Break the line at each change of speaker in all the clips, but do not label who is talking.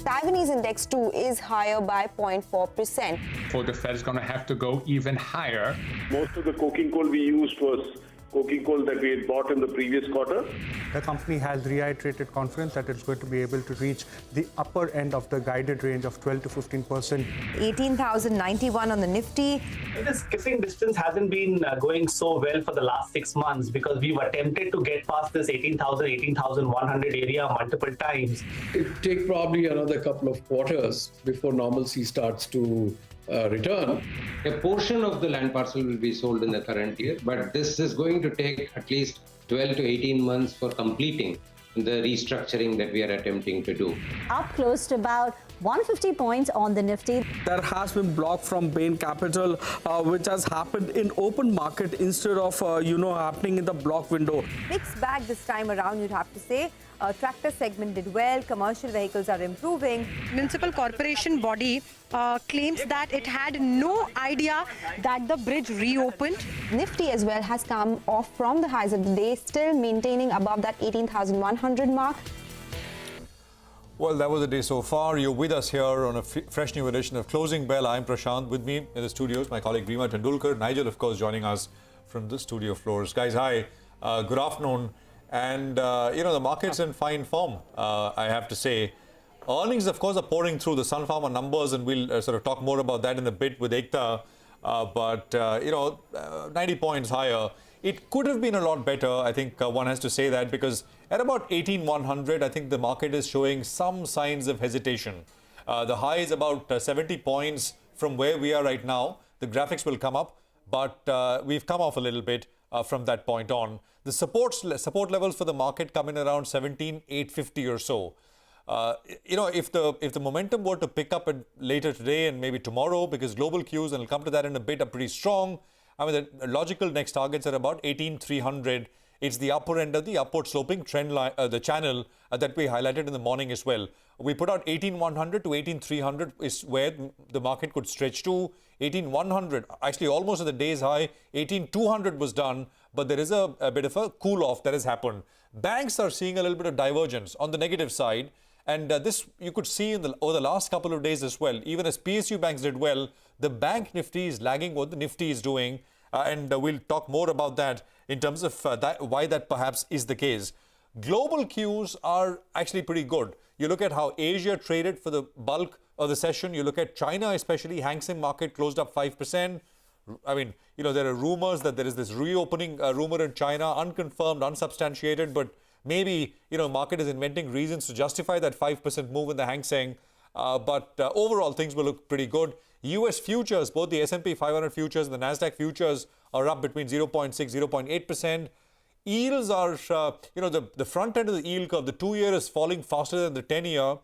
Taiwanese index too is higher by 0.4%.
So the Fed is going to have to go even higher.
Most of the coking coal we used was coking coal that we had bought in the previous quarter.
The company has reiterated confidence that it's going to be able to reach the upper end of the guided range of 12 to 15%.
18,091 on the Nifty.
This kissing distance hasn't been going so well for the last 6 months because we've attempted to get past this 18,000, 18,100 area multiple times.
It take probably another couple of quarters before normalcy starts to return.
A portion of the land parcel will be sold in the current year, but this is going to take at least 12 to 18 months for completing the restructuring that we are attempting to do.
Up close to about 150 points on the Nifty.
There has been block from Bain Capital, which has happened in open market instead of, happening in the block window.
Mixed bag this time around, you'd have to say. Tractor segment did well, commercial vehicles are improving.
Municipal corporation body claims that it had no idea that the bridge reopened.
Nifty as well has come off from the highs of the day, still maintaining above that 18,100 mark.
Well, that was the day so far. You're with us here on a fresh new edition of Closing Bell. I'm Prashant. With me in the studios, my colleague Reema Tendulkar. Nigel, of course, joining us from the studio floors. Guys, hi. Good afternoon. And, the market's in fine form, I have to say. Earnings, of course, are pouring through the Sun Pharma numbers, and we'll sort of talk more about that in a bit with Ekta. 90 points higher. It could have been a lot better, I think one has to say that, because at about 18,100, I think the market is showing some signs of hesitation. The high is about 70 points from where we are right now. The graphics will come up, but we've come off a little bit from that point on. The support levels for the market come in around 17,850 or so. If the momentum were to pick up later today and maybe tomorrow, because global cues, and I'll come to that in a bit, are pretty strong. I mean, the logical next targets are about 18,300. It's the upper end of the upward sloping trend line, the channel that we highlighted in the morning as well. We put out 18,100 to 18,300 is where the market could stretch to. 18,100, actually almost at the day's high. 18,200 was done, but there is a bit of a cool off that has happened. Banks are seeing a little bit of divergence on the negative side. And this you could see over the last couple of days as well. Even as PSU banks did well, the bank Nifty is lagging what the Nifty is doing. And we'll talk more about that in terms of why that perhaps is the case. Global cues are actually pretty good. You look at how Asia traded for the bulk of the session. You look at China, especially Hang Seng market closed up 5%. I mean, there are rumors that there is this reopening rumor in China, unconfirmed, unsubstantiated, but maybe, market is inventing reasons to justify that 5% move in the Hang Seng. But overall, things will look pretty good. US futures, both the S&P 500 futures and the NASDAQ futures are up between 0.6, 0.8%. Yields are, the front end of the yield curve, the 2-year is falling faster than the 10-year.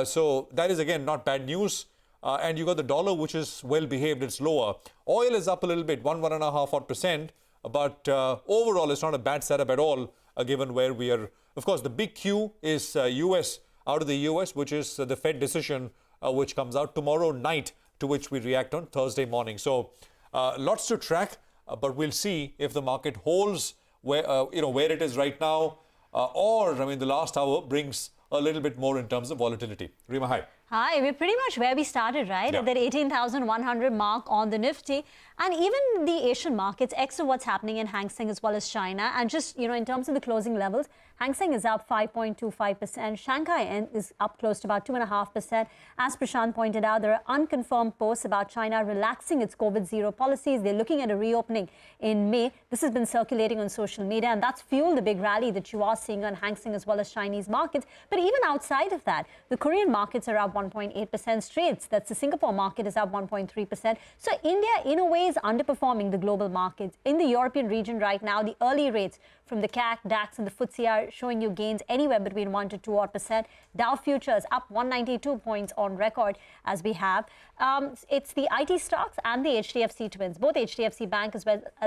So that is, again, not bad news. And you got the dollar, which is well behaved, it's lower. Oil is up a little bit, 1.5%. But overall, it's not a bad setup at all, given where we are. Of course, the big Q is US, out of the US, which is the Fed decision, which comes out tomorrow night, to which we react on Thursday morning. So lots to track, but we'll see if the market holds where it is right now, or the last hour brings a little bit more in terms of volatility. Reema, hi.
Hi, we're pretty much where we started, right?
Yeah.
At that 18,100 mark on the Nifty. And even the Asian markets, extra what's happening in Hang Seng as well as China. And just, in terms of the closing levels, Hang Seng is up 5.25%. Shanghai is up close to about 2.5%. As Prashant pointed out, there are unconfirmed posts about China relaxing its COVID-0 policies. They're looking at a reopening in May. This has been circulating on social media, and that's fueled the big rally that you are seeing on Hang Seng as well as Chinese markets. But even outside of that, the Korean markets are up 1.8% straight. That's the Singapore market is up 1.3%. So India, in a way, is underperforming the global markets. In the European region right now, the early rates from the CAC, DAX and the FTSE are showing you gains anywhere between 1 to 2%. Dow futures up 192 points on record as we have. It's the IT stocks and the HDFC twins, both HDFC Bank as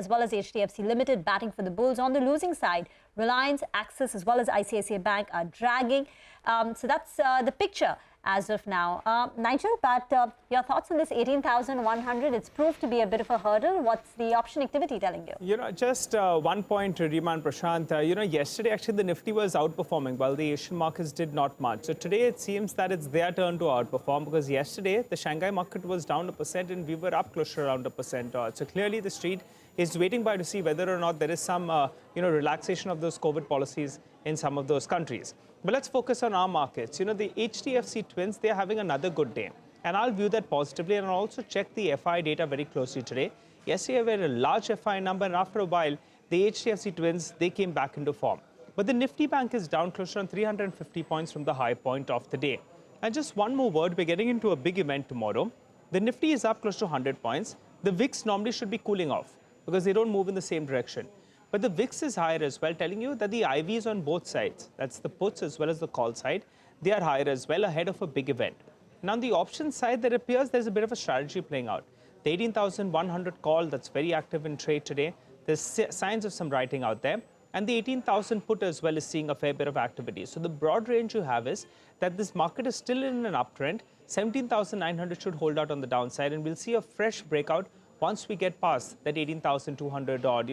well as HDFC Limited batting for the bulls. On the losing side, Reliance, Axis as well as ICICI Bank are dragging. So that's the picture as of now. Nigel, but your thoughts on this 18,100? It's proved to be a bit of a hurdle. What's the option activity telling you?
Just 1 point, Rima and Prashant. Yesterday, actually, the Nifty was outperforming while the Asian markets did not much. So today, it seems that it's their turn to outperform because yesterday, the Shanghai market was down 1% and we were up close to around 1%. So clearly, the street is waiting by to see whether or not there is some, relaxation of those COVID policies in some of those countries. But let's focus on our markets. The HDFC twins, they're having another good day. And I'll view that positively and I'll also check the FI data very closely today. Yesterday, we had a large FI number and after a while, the HDFC twins, they came back into form. But the Nifty Bank is down close to around 350 points from the high point of the day. And just one more word, we're getting into a big event tomorrow. The Nifty is up close to 100 points. The VIX normally should be cooling off because they don't move in the same direction. But the VIX is higher as well, telling you that the IVs on both sides, that's the puts as well as the call side, they are higher as well ahead of a big event. Now on the option side, there appears there's a bit of a strategy playing out. The 18,100 call, that's very active in trade today. There's signs of some writing out there. And the 18,000 put as well is seeing a fair bit of activity. So the broad range you have is that this market is still in an uptrend. 17,900 should hold out on the downside and we'll see a fresh breakout once we get past that 18,200 odd,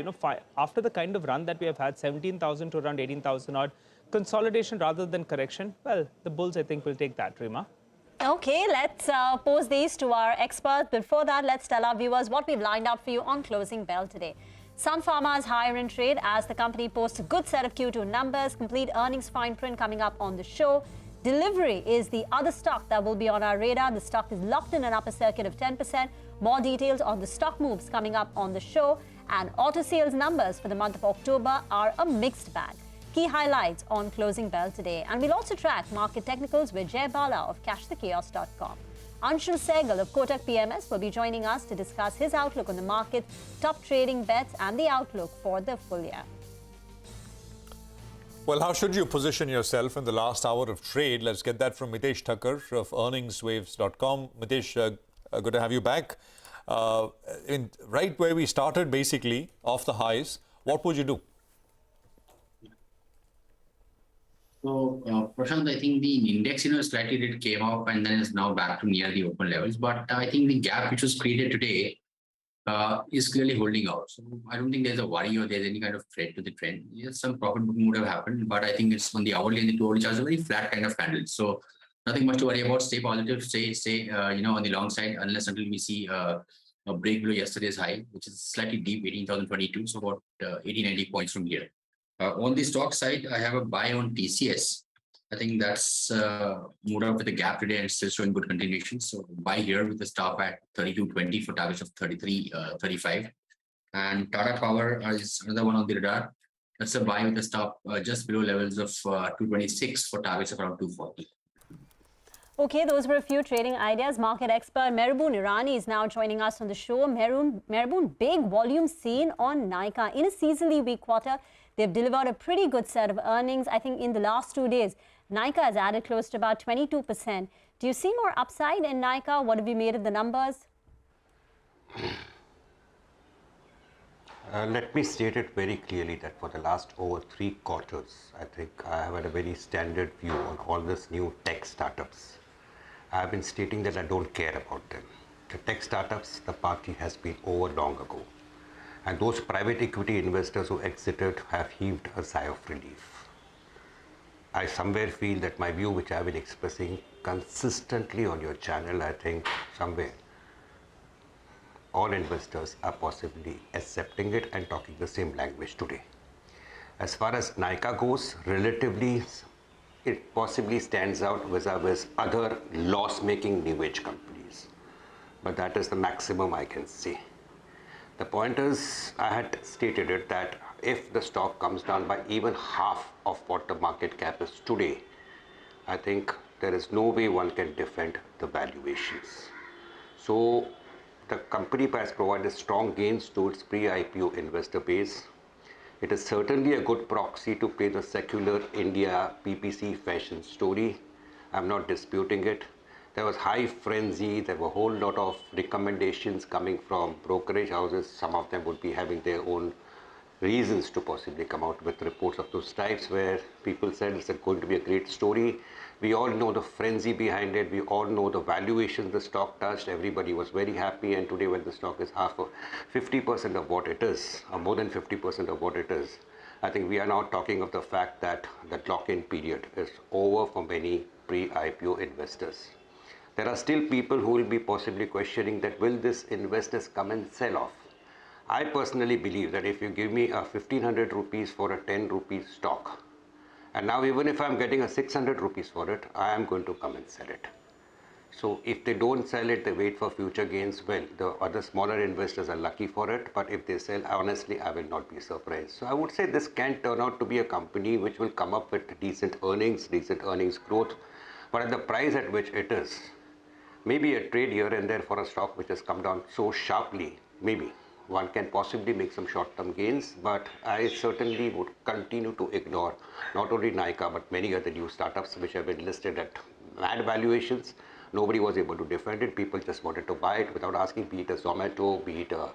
after the kind of run that we have had, 17,000 to around 18,000 odd, consolidation rather than correction, well, the bulls, I think, will take that, Rima.
Okay, let's pose these to our experts. Before that, let's tell our viewers what we've lined up for you on Closing Bell today. Sun Pharma is higher in trade as the company posts a good set of Q2 numbers, complete earnings fine print coming up on the show. Delivery is the other stock that will be on our radar. The stock is locked in an upper circuit of 10%. More details on the stock moves coming up on the show. And auto sales numbers for the month of October are a mixed bag. Key highlights on Closing Bell today. And we'll also track market technicals with Jay Bala of cashthechaos.com. Anshul Sehgal of Kotak PMS will be joining us to discuss his outlook on the market, top trading bets, and the outlook for the full year.
Well, how should you position yourself in the last hour of trade? Let's get that from Mitesh Thakkar of earningswaves.com. Mitesh, good to have you back. Right where we started, basically, off the highs, what would you do?
So, Prashant, I think the index, slightly did came up and then is now back to near the open levels. But I think the gap which was created today is clearly holding out. So I don't think there's a worry or there's any kind of threat to the trend. Yes, some profit booking would have happened, but I think it's on the hourly and the 2-hourly charts, a very flat kind of candle. So nothing much to worry about. Stay positive. Stay on the long side unless until we see a break below yesterday's high, which is slightly deep, 18,022, so about 80-90 points from here. On the stock side, I have a buy on TCS. I think that's moved up with a gap today and still showing good continuation. So buy here with the stop at 32.20 for targets of 33.35. And Tata Power is another one on the radar. That's a buy with a stop just below levels of 226 for targets of around 240.
Okay, those were a few trading ideas. Market expert Mehraboon Irani is now joining us on the show. Mehraboon, big volume seen on Nykaa. In a seasonally weak quarter, they've delivered a pretty good set of earnings. I think in the last 2 days, Nykaa has added close to about 22%. Do you see more upside in Nykaa? What have you made of the numbers?
Let me state it very clearly that for the last over 3 quarters, I think I have had a very standard view on all these new tech startups. I have been stating that I don't care about them. The tech startups, the party has been over long ago. And those private equity investors who exited have heaved a sigh of relief. I somewhere feel that my view, which I have been expressing consistently on your channel, I think somewhere all investors are possibly accepting it and talking the same language today. As far as Nykaa goes, relatively, it possibly stands out vis-a-vis other loss-making new age companies. But that is the maximum I can say. The point is, I had stated it that if the stock comes down by even half of what the market cap is today, I think there is no way one can defend the valuations. So the company has provided strong gains to its pre-IPO investor base. It is certainly a good proxy to play the secular India PPC fashion story. I'm not disputing it. There was high frenzy. There were a whole lot of recommendations coming from brokerage houses. Some of them would be having their own reasons to possibly come out with reports of those types where people said it's going to be a great story. We all know the frenzy behind it. We all know the valuation the stock touched. Everybody was very happy. And today when the stock is 50% of what it is, or more than 50% of what it is, I think we are now talking of the fact that the lock-in period is over for many pre-IPO investors. There are still people who will be possibly questioning that will this investors come and sell off. I personally believe that if you give me a 1500 rupees for a 10 rupees stock, and now even if I'm getting a 600 rupees for it, I am going to come and sell it. So if they don't sell it, they wait for future gains. Well, the other smaller investors are lucky for it, but if they sell, honestly, I will not be surprised. So I would say this can turn out to be a company which will come up with decent earnings growth, but at the price at which it is, maybe a trade here and there for a stock which has come down so sharply, maybe one can possibly make some short-term gains, but I certainly would continue to ignore not only Nykaa but many other new startups which have been listed at mad valuations. Nobody was able to defend it. People just wanted to buy it without asking, be it a Zomato, be it a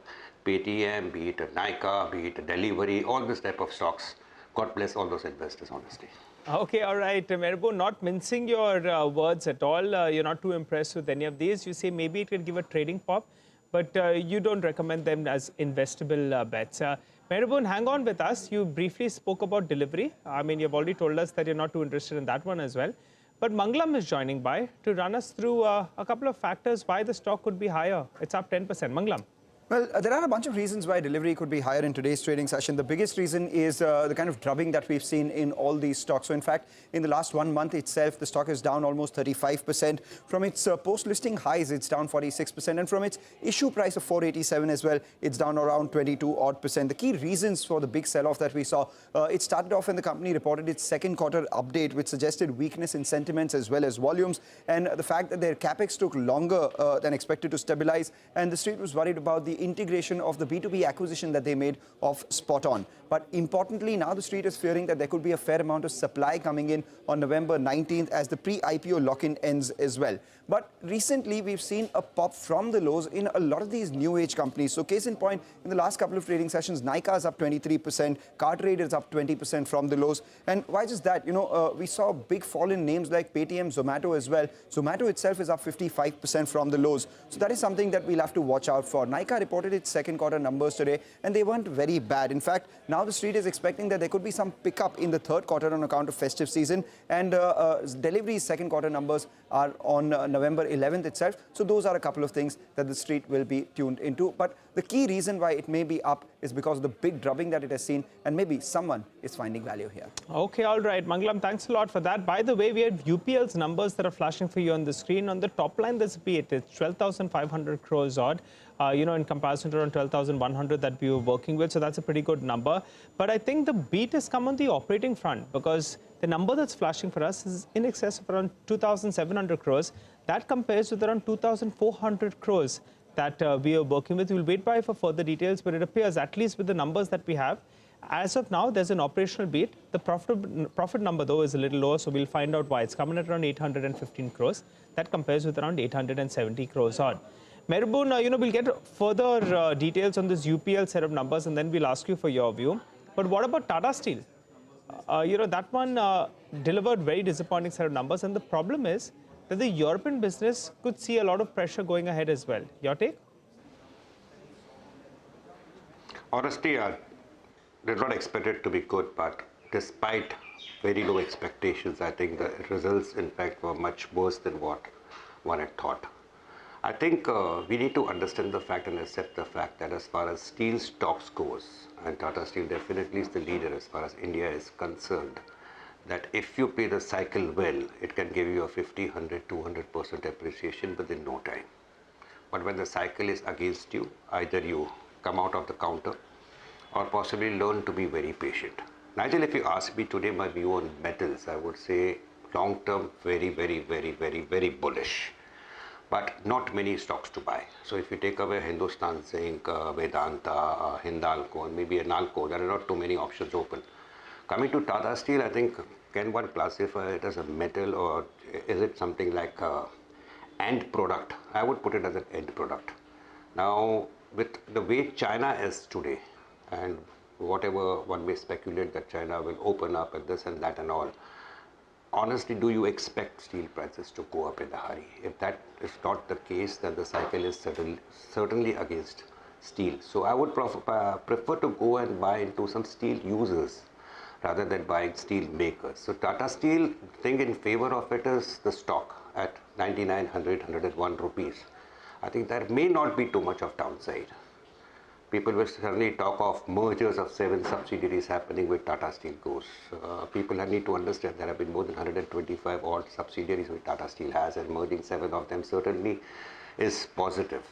Paytm, be it a Nykaa, be it a delivery, all this type of stocks. God bless all those investors, honestly.
Okay, all right. Merbo, not mincing your words at all. You're not too impressed with any of these. You say maybe it can give a trading pop, but you don't recommend them as investable bets. Merbo, hang on with us. You briefly spoke about delivery. I mean, you've already told us that you're not too interested in that one as well. But Mangalam is joining by to run us through a couple of factors why the stock could be higher. It's up 10%. Mangalam.
Well, there are a bunch of reasons why delivery could be higher in today's trading session. The biggest reason is the kind of drubbing that we've seen in all these stocks. So in fact, in the last 1 month itself, the stock is down almost 35%. From its post-listing highs, it's down 46%. And from its issue price of 487 as well, it's down around 22%. The key reasons for the big sell-off that we saw, it started off when the company reported its second quarter update, which suggested weakness in sentiments as well as volumes. And the fact that their capex took longer than expected to stabilize. And the street was worried about the integration of the B2B acquisition that they made of Spot On. But importantly, now the street is fearing that there could be a fair amount of supply coming in on November 19th as the pre-IPO lock-in ends as well. But recently, we've seen a pop from the lows in a lot of these new age companies. So case in point, in the last couple of trading sessions, Nykaa is up 23%, Cartrade is up 20% from the lows. And why just that? You know, we saw a big fall in names like Paytm, Zomato as well. Zomato itself is up 55% from the lows. So that is something that we'll have to watch out for. Nykaa reported its second quarter numbers today, and they weren't very bad. In fact, now the street is expecting that there could be some pickup in the third quarter on account of festive season. And Delivery's second quarter numbers are on November 11th itself. So those are a couple of things that the street will be tuned into. But the key reason why it may be up is because of the big drubbing that it has seen, and maybe someone is finding value here. Okay, all right. Mangalam, thanks a lot for that. By the way, we have UPL's numbers that are flashing for you on the screen. On the top line, there's a beat. It's 12,500 crores odd. You know, in comparison to around 12,100 that we were working with. So that's a pretty good number. But I think the beat has come on the operating front because the number that's flashing for us is in excess of around 2,700 crores. That compares with around 2,400 crores that we are working with. We'll wait by for further details, but it appears, at least with the numbers that we have, as of now, there's an operational beat. The profit number, though, is a little lower, so we'll find out why. It's coming at around 815 crores. That compares with around 870 crores odd. Merboon, you know, we'll get further details on this UPL set of numbers, and then we'll ask you for your view. But what about Tata Steel? You know, that one delivered very disappointing set of numbers, and the problem is that the European business could see a lot of pressure going ahead as well. Your take?
Honestly, I did not expect it to be good, but despite very low expectations, I think the results, in fact, were much worse than what one had thought. I think we need to understand the fact and accept the fact that as far as steel stocks goes, and Tata Steel definitely is the leader as far as India is concerned, that if you play the cycle well, it can give you a 50, 100, 200% appreciation within no time. But when the cycle is against you, either you come out of the counter or possibly learn to be very patient. Nigel, if you ask me today my view on metals, I would say long term, very, very, very, very, very bullish. But not many stocks to buy. So if you take away Hindustan Zinc, Vedanta, Hindalco, and maybe Analco, there are not too many options open. Coming to Tata Steel, I think, can one classify it as a metal, or is it something like an end product? I would put it as an end product. Now, with the way China is today, and whatever one may speculate that China will open up and this and that and all, honestly, do you expect steel prices to go up in a hurry? If that is not the case, then the cycle is certainly against steel. So I would prefer to go and buy into some steel users rather than buying steel makers. So Tata Steel, thing in favor of it is the stock at 99, 100, 101 rupees. I think there may not be too much of downside. People will certainly talk of mergers of 7 subsidiaries happening with Tata Steel goes. People need to understand there have been more than 125 odd subsidiaries which Tata Steel has, and merging 7 of them certainly is positive.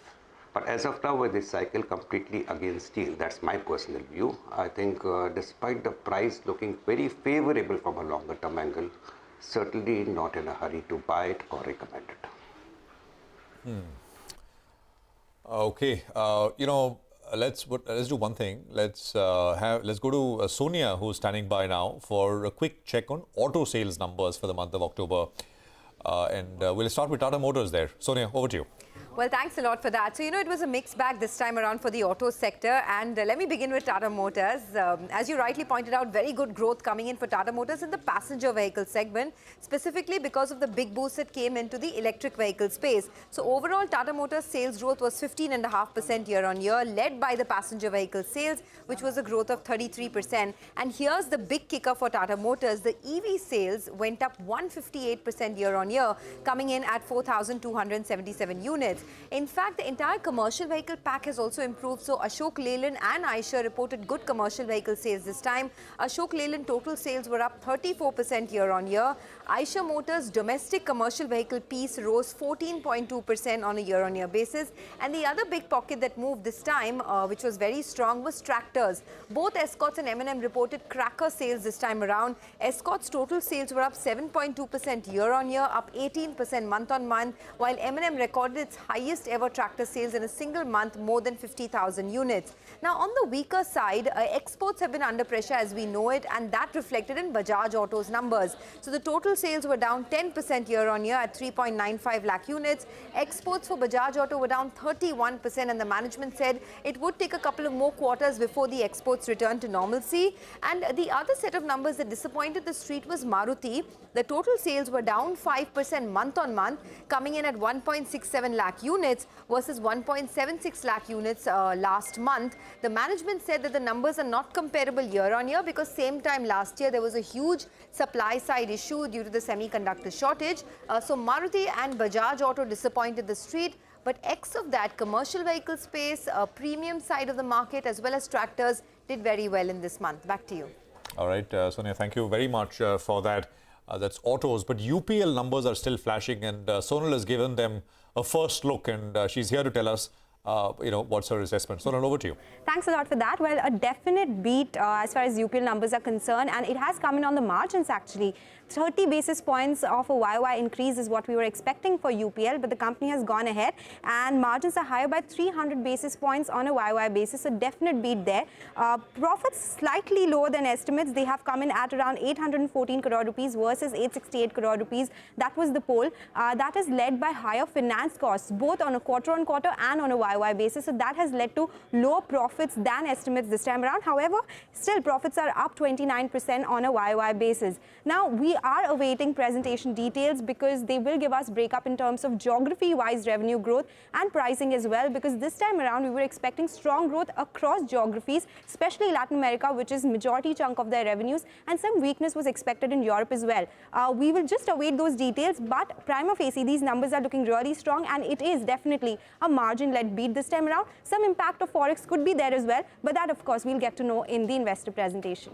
But as of now, with this cycle completely against steel, that's my personal view. I think despite the price looking very favorable from a longer term angle, certainly not in a hurry to buy it or recommend it.
Okay, let's do one thing. Let's go to Sonia, who's standing by now for a quick check on auto sales numbers for the month of October, and we'll start with Tata Motors there. Sonia, over to you.
Well, thanks a lot for that. So, it was a mixed bag this time around for the auto sector. And let me begin with Tata Motors. As you rightly pointed out, very good growth coming in for Tata Motors in the passenger vehicle segment, specifically because of the big boost that came into the electric vehicle space. So, overall, Tata Motors sales growth was 15.5% year-on-year, led by the passenger vehicle sales, which was a growth of 33%. And here's the big kicker for Tata Motors. The EV sales went up 158% year-on-year, coming in at 4,277 units. In fact, the entire commercial vehicle pack has also improved. So Ashok Leyland and Eicher reported good commercial vehicle sales this time. Ashok Leyland total sales were up 34% year-on-year. Eicher Motors domestic commercial vehicle piece rose 14.2% on a year-on-year basis. And the other big pocket that moved this time, which was very strong, was tractors. Both Escorts and M&M reported cracker sales this time around. Escorts total sales were up 7.2% year-on-year, up 18% month-on-month, while M&M recorded its highest ever tractor sales in a single month, more than 50,000 units. Now, on the weaker side, exports have been under pressure as we know it, and that reflected in Bajaj Auto's numbers. So the total sales were down 10% year-on-year at 3.95 lakh units. Exports for Bajaj Auto were down 31%, and the management said it would take a couple of more quarters before the exports return to normalcy. And the other set of numbers that disappointed the street was Maruti. The total sales were down 5% month-on-month, coming in at 1.67 lakh units versus 1.76 lakh units last month. The management said that the numbers are not comparable year-on-year because same time last year there was a huge supply side issue due to the semiconductor shortage. So Maruti and Bajaj Auto disappointed the street. But X of that, commercial vehicle space, premium side of the market as well as tractors did very well in this month. Back to you.
All right, Sonia, thank you very much for that. That's autos, but UPL numbers are still flashing, and Sonal has given them a first look, and she's here to tell us what's her assessment. Sonal, over to you.
Thanks a lot for that. Well, a definite beat as far as UPL numbers are concerned, and it has come in on the margins actually. 30 basis points of a YOY increase is what we were expecting for UPL, but the company has gone ahead and margins are higher by 300 basis points on a YOY basis. A definite beat there. Profits slightly lower than estimates. They have come in at around 814 crore rupees versus 868 crore rupees. That was the poll. That is led by higher finance costs, both on a quarter-on-quarter and on a YOY basis. So that has led to lower profits than estimates this time around. However, still profits are up 29% on a YOY basis. Now, we are awaiting presentation details because they will give us breakup in terms of geography-wise revenue growth and pricing as well, because this time around we were expecting strong growth across geographies, especially Latin America, which is majority chunk of their revenues, and some weakness was expected in Europe as well. We will just await those details, but prima facie these numbers are looking really strong, and it is definitely a margin-led beat this time around. Some impact of Forex could be there as well, but that of course we'll get to know in the investor presentation.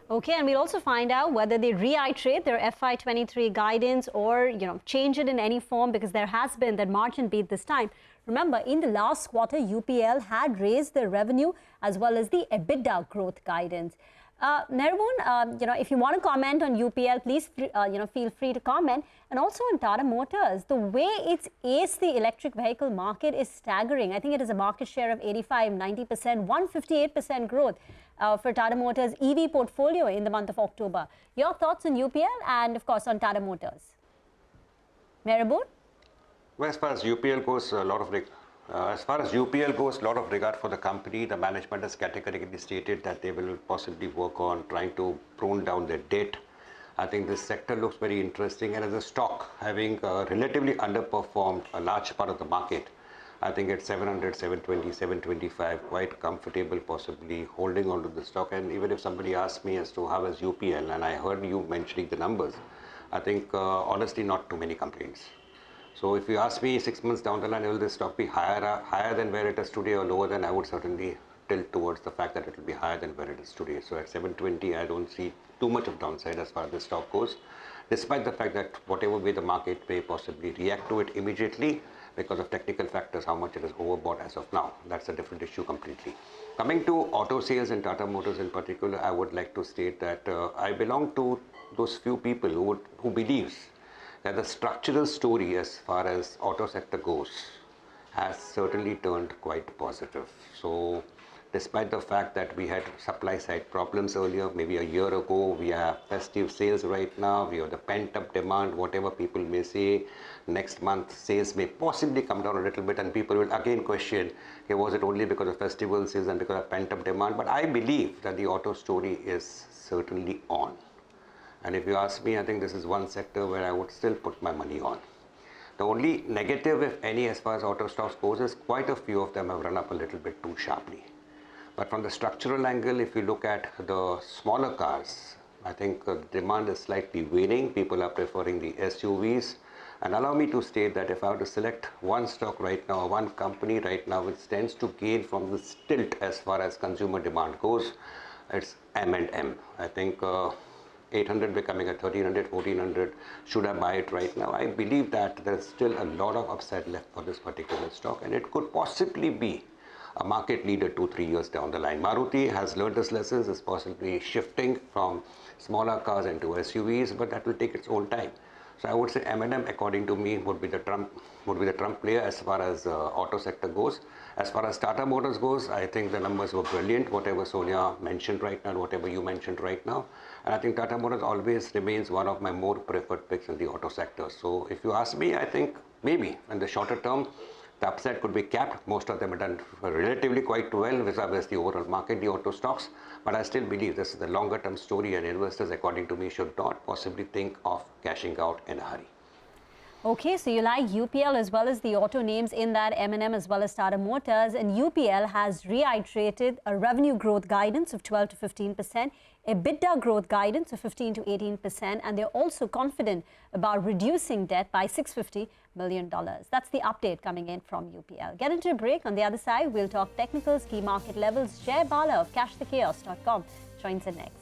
Okay, and we'll also find out whether they reiterate their FY23 guidance or, change it in any form, because there has been that margin beat this time. Remember, in the last quarter, UPL had raised their revenue as well as the EBITDA growth guidance. Nariman, if you want to comment on UPL, please, feel free to comment. And also on Tata Motors, the way it's aced the electric vehicle market is staggering. I think it is a market share of 85, 90%, 158% growth for Tata Motors' EV portfolio in the month of October. Your thoughts on UPL and, of course, on Tata Motors? Nariman?
Well, as far as UPL goes, a lot of As far as UPL goes, a lot of regard for the company. The management has categorically stated that they will possibly work on trying to prune down their debt. I think this sector looks very interesting, and as a stock, having relatively underperformed a large part of the market, I think at 700, 720, 725, quite comfortable possibly holding on to the stock. And even if somebody asks me as to how is UPL, and I heard you mentioning the numbers, I think honestly not too many complaints. So if you ask me 6 months down the line, will this stock be higher than where it is today or lower, then I would certainly tilt towards the fact that it will be higher than where it is today. So at 720, I don't see too much of downside as far as the stock goes, despite the fact that whatever way the market may possibly react to it immediately because of technical factors, how much it is overbought as of now. That's a different issue completely. Coming to auto sales and Tata Motors in particular, I would like to state that I belong to those few people who believes that the structural story as far as auto sector goes has certainly turned quite positive. So despite the fact that we had supply side problems earlier, maybe a year ago, we have festive sales right now, we have the pent up demand, whatever people may say. Next month sales may possibly come down a little bit, and people will again question, okay, was it only because of festival sales and because of pent up demand? But I believe that the auto story is certainly on. And if you ask me, I think this is one sector where I would still put my money on. The only negative, if any, as far as auto stocks goes, is quite a few of them have run up a little bit too sharply. But from the structural angle, if you look at the smaller cars, I think demand is slightly waning. People are preferring the SUVs. And allow me to state that if I were to select one stock right now, one company right now which tends to gain from the tilt as far as consumer demand goes, it's M&M. I think 800 becoming a 1300, 1400, should I buy it right now? I believe that there's still a lot of upside left for this particular stock, and it could possibly be a market leader 2-3 years down the line. Maruti has learned its lessons, is possibly shifting from smaller cars into SUVs, but that will take its own time. So I would say M&M, according to me, would be the trump player as far as auto sector goes. As far as Tata Motors goes, I think the numbers were brilliant, whatever Sonia mentioned right now, whatever you mentioned right now. And I think Tata Motors always remains one of my more preferred picks in the auto sector. So if you ask me, I think maybe in the shorter term, the upside could be capped. Most of them have done relatively quite well vis-a-vis the overall market, the auto stocks. But I still believe this is the longer term story, and investors, according to me, should not possibly think of cashing out in a hurry.
Okay, so you like UPL as well as the auto names in that M&M as well as Tata Motors, and UPL has reiterated a revenue growth guidance of 12 to 15%, EBITDA growth guidance of 15 to 18%, and they're also confident about reducing debt by $650 million. That's the update coming in from UPL. Get into a break. On the other side, we'll talk technicals, key market levels. Jay Bala of cashthechaos.com joins in next.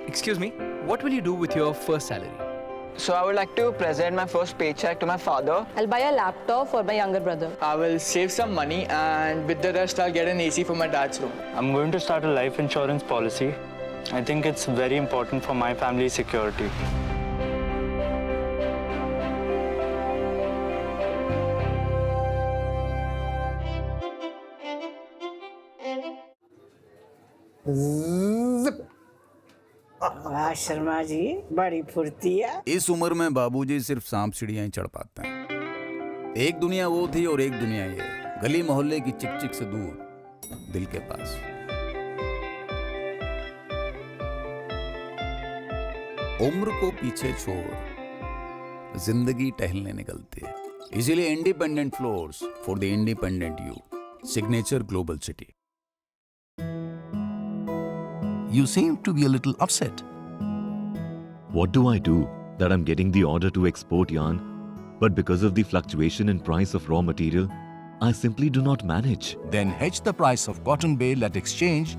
Excuse me, what will you do with your first salary?
So I would like to present my first paycheck to my father. I'll buy a laptop for my younger brother.
I will save some money, and with the rest I'll get an AC for my dad's room.
I'm going to start a life insurance policy. I think it's very important for my family's security.
वाह शर्मा जी बड़ी फुर्ती है।
इस उम्र में बाबूजी सिर्फ सांप सीढ़ियां ही चढ़ पाते हैं। एक दुनिया वो थी और एक दुनिया ये, गली मोहल्ले की चिक-चिक से दूर, दिल के पास। उम्र को पीछे छोड़ जिंदगी टहलने निकलती है। इसीलिए independent floors for the independent you, signature global city.
You seem to be a little upset.
What do I do that I'm getting the order to export yarn
But because of the fluctuation in price of raw material, I simply do not manage.
Then hedge the price of cotton bale at exchange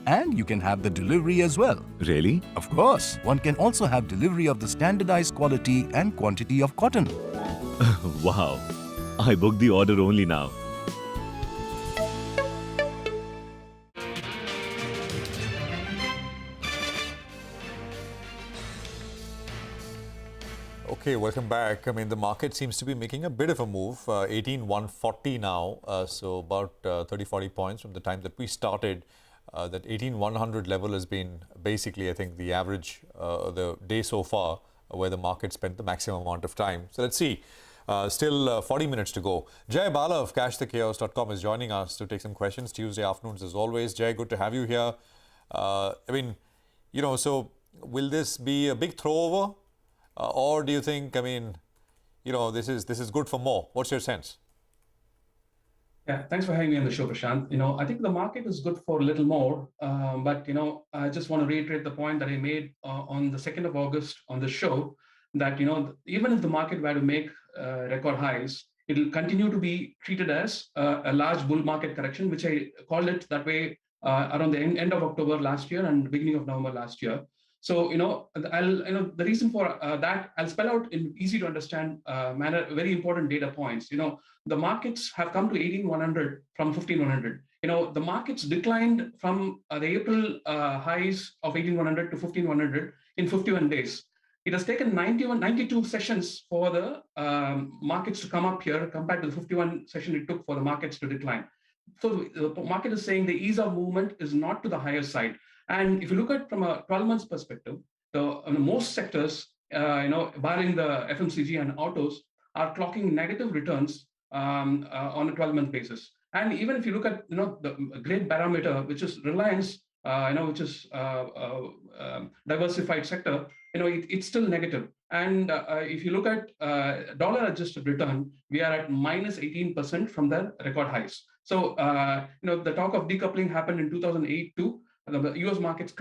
and you can have the delivery as well.
Really?
Of course. One can also have delivery of the standardized quality and quantity of cotton.
Wow. I booked the order only now.
Okay, welcome back. I mean, the market seems to be making a bit of a move. 18,140 now, so about 30-40 points from the time that we started. That 18,100 level has been basically, I think, the average the day so far where the market spent the maximum amount of time. So let's see. Still 40 minutes to go. Jay Bala of cashthechaos.com is joining us to take some questions Tuesday afternoons as always. Jay, good to have you here. I mean, you know, so will this be a big throwover? Or do you think, I mean, you know, this is good for more? What's your sense?
Yeah, thanks for having me on the show, Prashant. You know, I think the market is good for a little more, but, you know, I just want to reiterate the point that I made on the 2nd of August on the show that, you know, even if the market were to make record highs, it will continue to be treated as a large bull market correction, which I called it that way around the end of October last year and beginning of November last year. So, you know, the reason for that, I'll spell out in easy to understand manner, very important data points. You know, the markets have come to 18,100 from 15,100. You know, the markets declined from the April highs of 18,100 to 15,100 in 51 days. It has taken 92 sessions for the markets to come up here compared to the 51 session it took for the markets to decline. So the market is saying the ease of movement is not to the higher side. And if you look at from a 12 months perspective, most sectors, you know, barring the FMCG and autos, are clocking negative returns on a 12-month basis. And even if you look at, you know, the great barometer, which is Reliance, you know, which is diversified sector, you know, it's still negative. And if you look at dollar-adjusted return, we are at minus 18% from the record highs. So, you know, the talk of decoupling happened in 2008 too. The US markets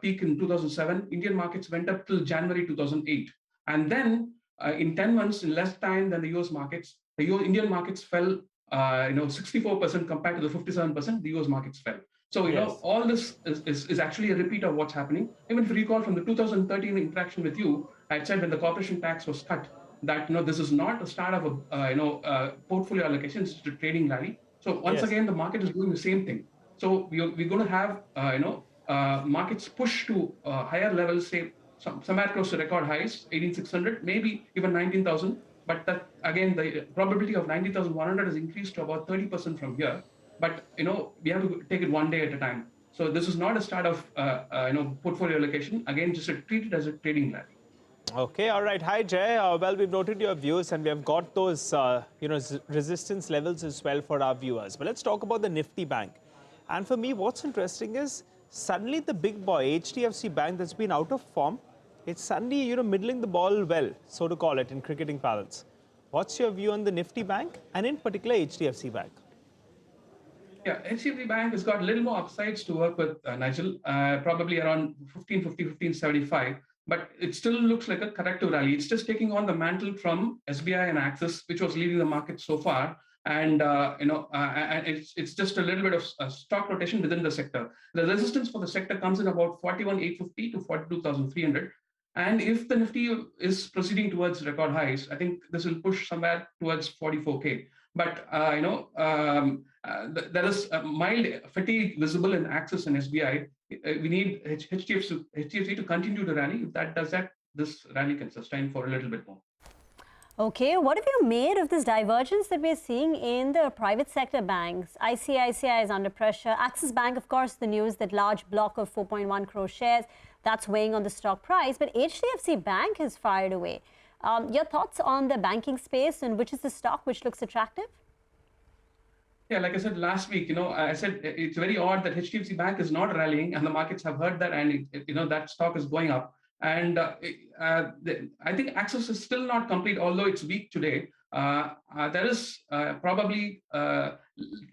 peak in 2007. Indian markets went up till January 2008. And then in 10 months, in less time than the US markets, the Indian markets fell, you know, 64% compared to the 57% the US markets fell. So, you know, all this is actually a repeat of what's happening. Even if you recall from the 2013 interaction with you, I said when the corporation tax was cut that, you know, this is not the start of a portfolio allocation, it's a trading rally. So once again, the market is doing the same thing. So we're going to have, markets push to higher levels, say somewhere close to record highs, 18,600, maybe even 19,000. But that, again, the probability of 19,100 has increased to about 30% from here. But, you know, we have to take it one day at a time. So this is not a start of, portfolio allocation. Again, just treat it as a trading rally.
Okay, all right. Hi, Jay. Well, we've noted your views and we have got those, resistance levels as well for our viewers. But let's talk about the Nifty Bank. And for me, what's interesting is suddenly the big boy, HDFC Bank, that's been out of form, it's suddenly, middling the ball well, so to call it in cricketing parlance. What's your view on the Nifty Bank and in particular HDFC Bank?
Yeah, HDFC Bank has got a little more upsides to work with, Nigel, probably around 1550, 1575. But it still looks like a corrective rally. It's just taking on the mantle from SBI and Axis, which was leading the market so far. And, it's just a little bit of stock rotation within the sector. The resistance for the sector comes in about 41,850 to 42,300. And if the Nifty is proceeding towards record highs, I think this will push somewhere towards 44K. But, there is a mild fatigue visible in Axis and SBI. We need HDFC to continue to rally. If that does that, this rally can sustain for a little bit more.
Okay, what have you made of this divergence that we're seeing in the private sector banks? ICICI is under pressure. Axis Bank, of course, the news that large block of 4.1 crore shares, that's weighing on the stock price. But HDFC Bank has fired away. Your thoughts on the banking space and which is the stock which looks attractive?
Yeah, like I said last week, I said it's very odd that HDFC Bank is not rallying and the markets have heard that and, that stock is going up. And I think Axis is still not complete, although it's weak today. There is probably a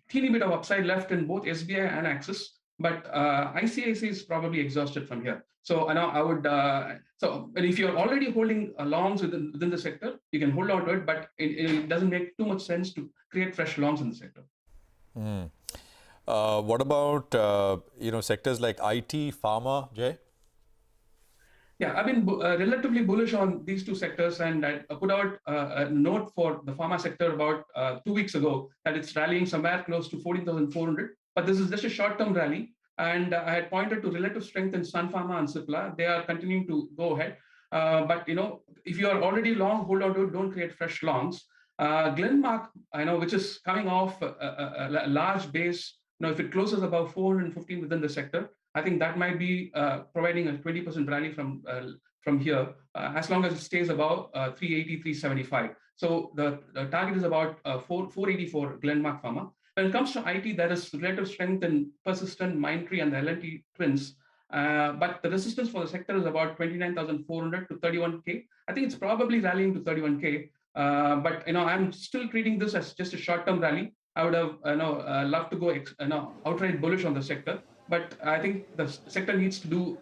teeny bit of upside left in both SBI and Axis. but ICICI is probably exhausted from here. So now I would, but if you're already holding longs within the sector, you can hold on to it, but it doesn't make too much sense to create fresh longs in the sector.
What about, sectors like IT, pharma, Jay?
Yeah, I've been relatively bullish on these two sectors, and I put out a note for the pharma sector about 2 weeks ago that it's rallying somewhere close to 14,400. But this is just a short-term rally, and I had pointed to relative strength in Sun Pharma and Cipla. They are continuing to go ahead. But if you are already long, hold on to it. Don't create fresh longs. Glenmark, which is coming off a large base. If it closes above 415 within the sector, I think that might be providing a 20% rally from here, as long as it stays above 380, 375. So the target is about 480 for Glenmark Pharma. When it comes to IT, there is relative strength in Persistent, Mindtree, and the L&T Twins. But the resistance for the sector is about 29,400 to 31K. I think it's probably rallying to 31K. But I'm still treating this as just a short-term rally. I would have loved to go outright bullish on the sector, but I think the sector needs to do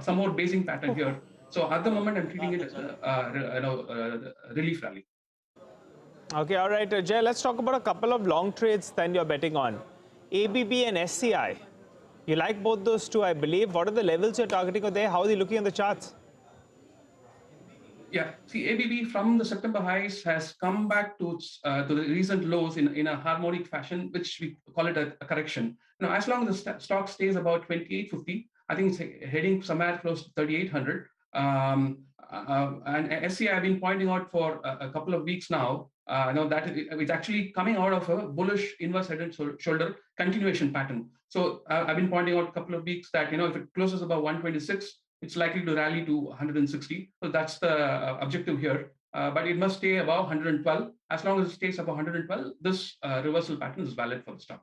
some more basing pattern here. So at the moment, I'm treating it as a relief rally.
Okay, all right, Jay, let's talk about a couple of long trades then you're betting on. ABB and SCI. You like both those two, I believe. What are the levels you're targeting over there? How are they looking on the charts?
Yeah, see, ABB from the September highs has come back to the recent lows in a harmonic fashion, which we call it a correction. As long as the stock stays about 2850, I think it's heading somewhere close to 3800. And SCI I've been pointing out for a couple of weeks now. That it's actually coming out of a bullish inverse head and shoulder continuation pattern. So I've been pointing out a couple of weeks that if it closes above 126, it's likely to rally to 160. So that's the objective here. But it must stay above 112. As long as it stays above 112, this reversal pattern is valid for the stock.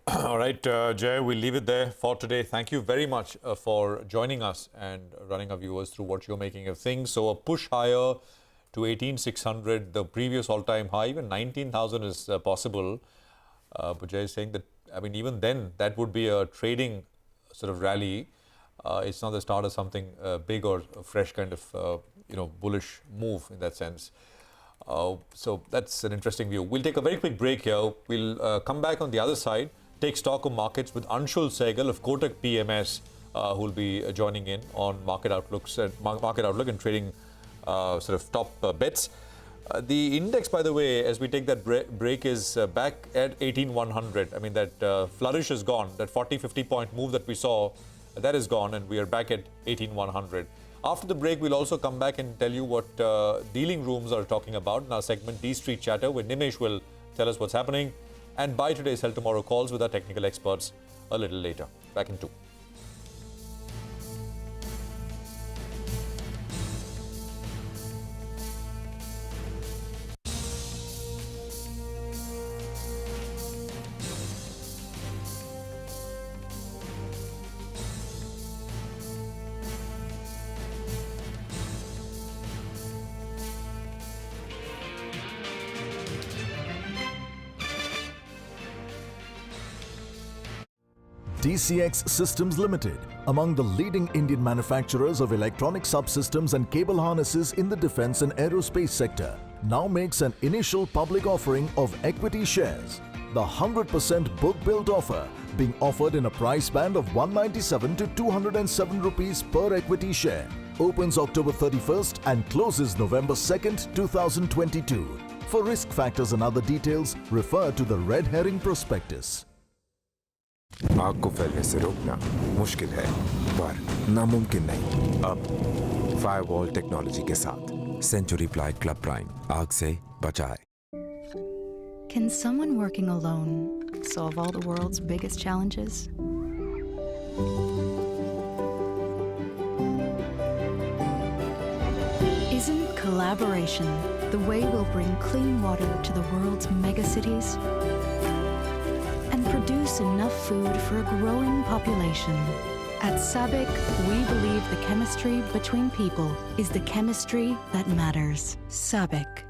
All right, Jay, we'll leave it there for today. Thank you very much for joining us and running our viewers through what you're making of things. So a push higher to 18,600, the previous all-time high, even 19,000 is possible. But Jay is saying that, even then, that would be a trading sort of rally. It's not the start of something big or a fresh kind of, bullish move in that sense. So that's an interesting view. We'll take a very quick break here. We'll come back on the other side, take stock of markets with Anshul Sehgal of Kotak PMS, who will be joining in on market outlook and trading sort of top bets. The index, by the way, as we take that break, is back at 18,100. That flourish is gone. That 40-50 point move that we saw, that is gone, and we are back at 18,100. After the break, we'll also come back and tell you what dealing rooms are talking about in our segment D Street Chatter, where Nimesh will tell us what's happening, and buy today's, sell tomorrow calls with our technical experts a little later. Back in 2.
TCX Systems Limited, among the leading Indian manufacturers of electronic subsystems and cable harnesses in the defense and aerospace sector, now makes an initial public offering of equity shares. The 100% book-built offer being offered in a price band of 197 to 207 rupees per equity share. Opens October 31st and closes November 2nd, 2022. For risk factors and other details, refer to the red herring prospectus.
आग को फैलने से रोकना मुश्किल है, पर नामुमकिन नहीं। अब फायरवॉल टेक्नोलॉजी के साथ सेंचुरी प्लाइड क्लब प्राइम आग से बचाए।
Can someone working alone solve all the world's biggest challenges? Isn't collaboration the way we'll bring clean water to the world's megacities? And produce enough food for a growing population. At SABIC, we believe the chemistry between people is the chemistry that matters. SABIC.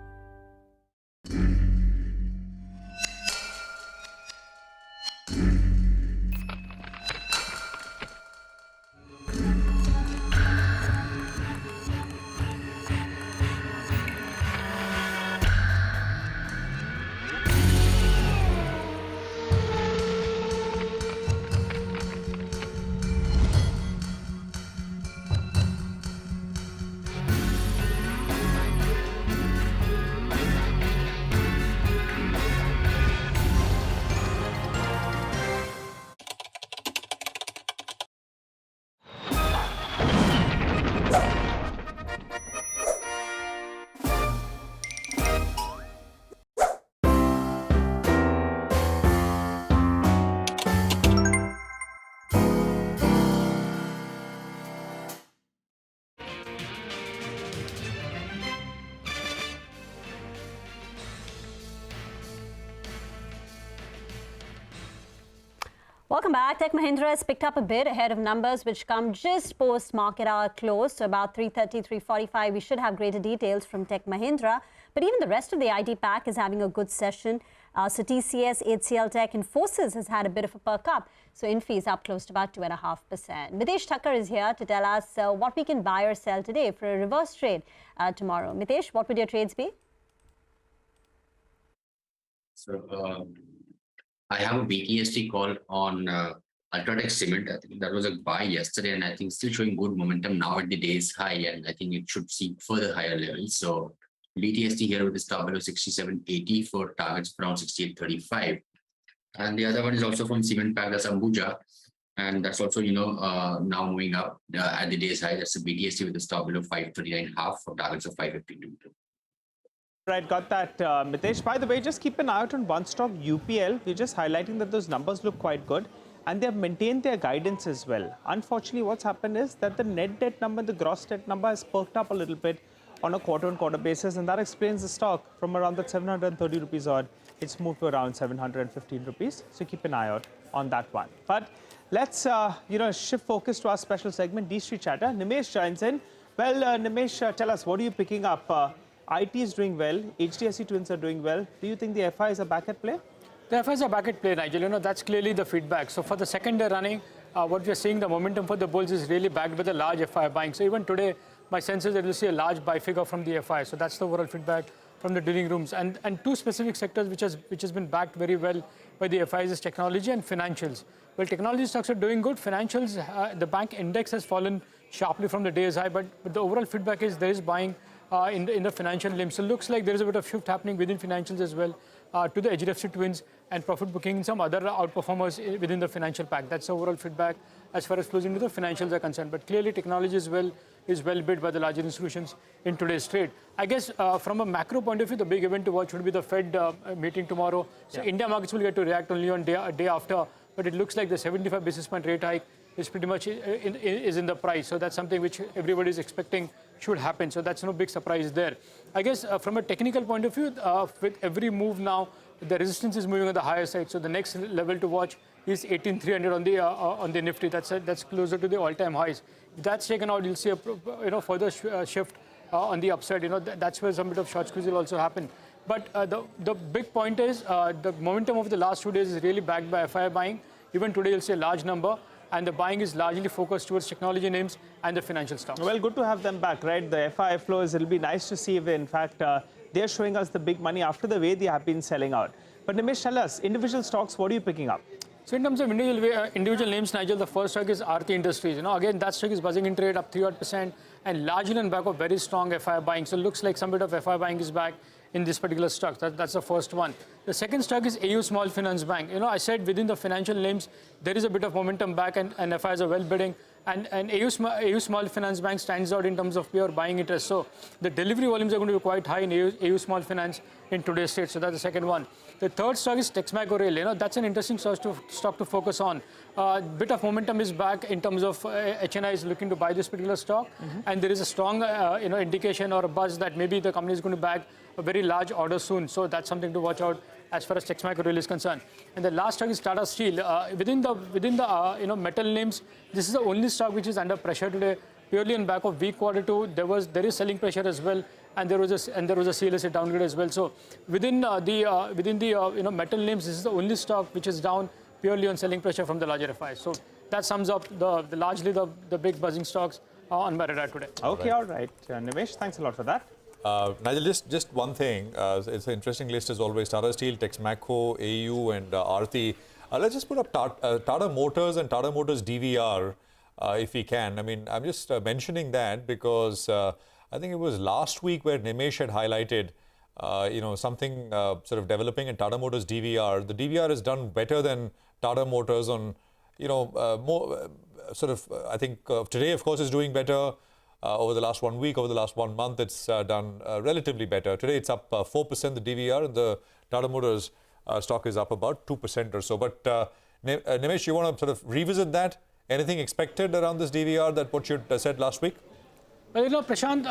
Welcome back. Tech Mahindra has picked up a bit ahead of numbers which come just post market hour close. So about 3:30, 3:45, we should have greater details from Tech Mahindra. But even the rest of the IT pack is having a good session. So TCS, HCL Tech, Infosys has had a bit of a perk up. So Infy is up close to about 2.5%. Mitesh Thakkar is here to tell us what we can buy or sell today for a reverse trade tomorrow. Mitesh, what would your trades be?
So I have a BTST call on Ultratech Cement. I think that was a buy yesterday, and I think still showing good momentum now at the day's high, and I think it should see further higher levels. So BTST here with the stop below 67.80 for targets around 68.35. And the other one is also from Cement Pack, that's Ambuja. And that's also, now moving up at the day's high. That's a BTST with the stop below 539.5 for targets of 552.
Right, got that, Mitesh. By the way, just keep an eye out on one stock, UPL. We're just highlighting that those numbers look quite good. And they have maintained their guidance as well. Unfortunately, what's happened is that the net debt number, the gross debt number has perked up a little bit on a quarter-on-quarter basis. And that explains the stock from around that 730 rupees odd. It's moved to around 715 rupees. So keep an eye out on that one. But let's, shift focus to our special segment, D-Street Chatter. Nimesh joins in. Well, Nimesh, tell us, what are you picking up? IT is doing well, HDFC Twins are doing well. Do you think the FIs are back at play?
The FIs are back at play, Nigel. That's clearly the feedback. So for the second day running, what we are seeing, the momentum for the bulls is really backed with a large FI buying. So even today, my sense is that we'll see a large buy figure from the FI. So that's the overall feedback from the dealing rooms. And two specific sectors which has been backed very well by the FIs is technology and financials. Well, technology stocks are doing good. Financials, the bank index has fallen sharply from the day's high, but the overall feedback is there is buying in the financial names. So it looks like there is a bit of shift happening within financials as well to the HDFC Twins and profit booking in some other outperformers within the financial pack. That's the overall feedback as far as closing to the financials are concerned. But clearly technology is well bid by the larger institutions in today's trade. I guess from a macro point of view, the big event to watch would be the Fed meeting tomorrow. So India markets will get to react only on day after, but it looks like the 75 basis point rate hike is pretty much in the price. So that's something which everybody is expecting should happen. So that's no big surprise there. I guess from a technical point of view, with every move now, the resistance is moving on the higher side. So the next level to watch is 18,300 on the Nifty. That's closer to the all-time highs. If that's taken out, you'll see a further shift on the upside. That's where some bit of short squeeze will also happen. But the big point is the momentum of the last 2 days is really backed by FI buying. Even today, you'll see a large number. And the buying is largely focused towards technology names and the financial stocks.
Well, good to have them back, right? The FI flows, it'll be nice to see if, in fact, they're showing us the big money after the way they have been selling out. But Nimesh, tell us, individual stocks, what are you picking up?
So in terms of individual names, Nigel, the first stock is Aarti Industries. Again, that stock is buzzing in trade up 3% and largely on back of very strong FI buying. So it looks like some bit of FI buying is back in this particular stock. That's the first one. The second stock is AU Small Finance Bank. I said within the financial names, there is a bit of momentum back and FIs are well bidding. And AU Small Finance Bank stands out in terms of pure buying interest. So the delivery volumes are going to be quite high in AU Small Finance in today's state. So that's the second one. The third stock is Texmaco Rail. That's an interesting stock to focus on. Bit of momentum is back in terms of HNI is looking to buy this particular stock. And there is a strong indication or a buzz that maybe the company is going to bag a very large order soon. So that's something to watch out as far as Texmaco Rail is concerned. And the last stock is Tata Steel. Within the metal names, this is the only stock which is under pressure today, purely on back of weak Q2. There is selling pressure as well, and there was a CLSA downgrade as well. So within the metal names, this is the only stock which is down purely on selling pressure from the larger FIs. So that sums up largely the big buzzing stocks on my radar today.
Okay, all right. Nimesh, thanks a lot for that.
Nigel, just one thing. It's an interesting list as always. Tata Steel, Texmaco, AU and Aarti. Let's just put up Tata Motors and Tata Motors DVR if we can. I mean, I'm just mentioning that because I think it was last week where Nimesh had highlighted something sort of developing in Tata Motors DVR. The DVR has done better than Tata Motors on, more I think today, of course, is doing better. Over the last 1 week, over the last 1 month, it's done relatively better. Today, it's up 4%, the DVR, and the Tata Motors stock is up about 2% or so. But Nimesh, you want to sort of revisit that? Anything expected around this DVR that what you said last week?
Well, Prashant,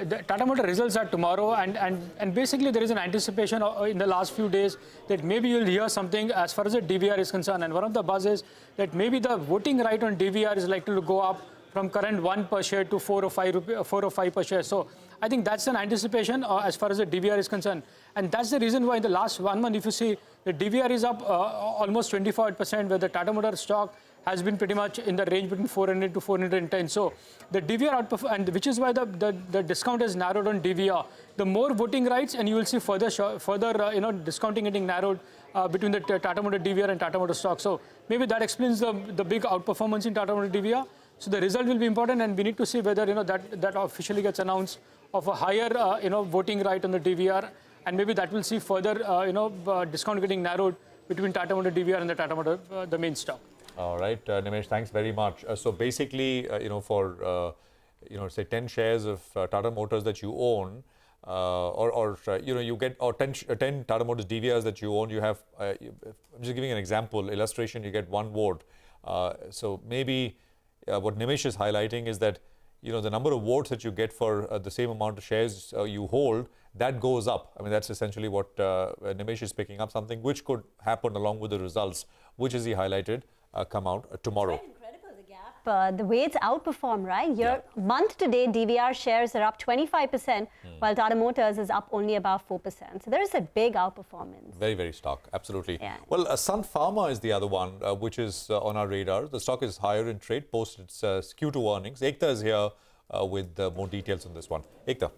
the Tata Motor results are tomorrow, and basically there is an anticipation in the last few days that maybe you'll hear something as far as the DVR is concerned. And one of the buzz is that maybe the voting right on DVR is likely to go up from current 1 per share to 4 or 5 per share. So I think that's an anticipation as far as the DVR is concerned. And that's the reason why in the last 1 month, if you see, the DVR is up almost 25%, where the Tata Motor stock has been pretty much in the range between 400 to 410. So the DVR and which is why the discount has narrowed on DVR. The more voting rights, and you will see further discounting getting narrowed between the Tata Motor DVR and Tata Motor stock. So maybe that explains the big outperformance in Tata Motor DVR. So the result will be important, and we need to see whether that officially gets announced of a higher voting right on the DVR, and maybe that will see further discount getting narrowed between Tata Motor DVR and the Tata Motor the main stock.
All right, Nimesh, thanks very much. So basically, for say 10 shares of Tata Motors that you own, you get 10 Tata Motors DVRs that you own, you have. I'm just giving an example, illustration. You get 1 vote. So maybe what Nimesh is highlighting is that the number of votes that you get for the same amount of shares you hold, that goes up. I mean, that's essentially what Nimesh is picking up, something which could happen along with the results, which, as he highlighted, come out tomorrow.
The way it's outperformed, right? Month to date, DVR shares are up 25%, while Tata Motors is up only about 4%. So there is a big outperformance.
Very, very stock, absolutely.
Yeah.
Well, Sun Pharma is the other one, which is on our radar. The stock is higher in trade, post its Q2 earnings. Ekta is here with more details on this one. Ekta.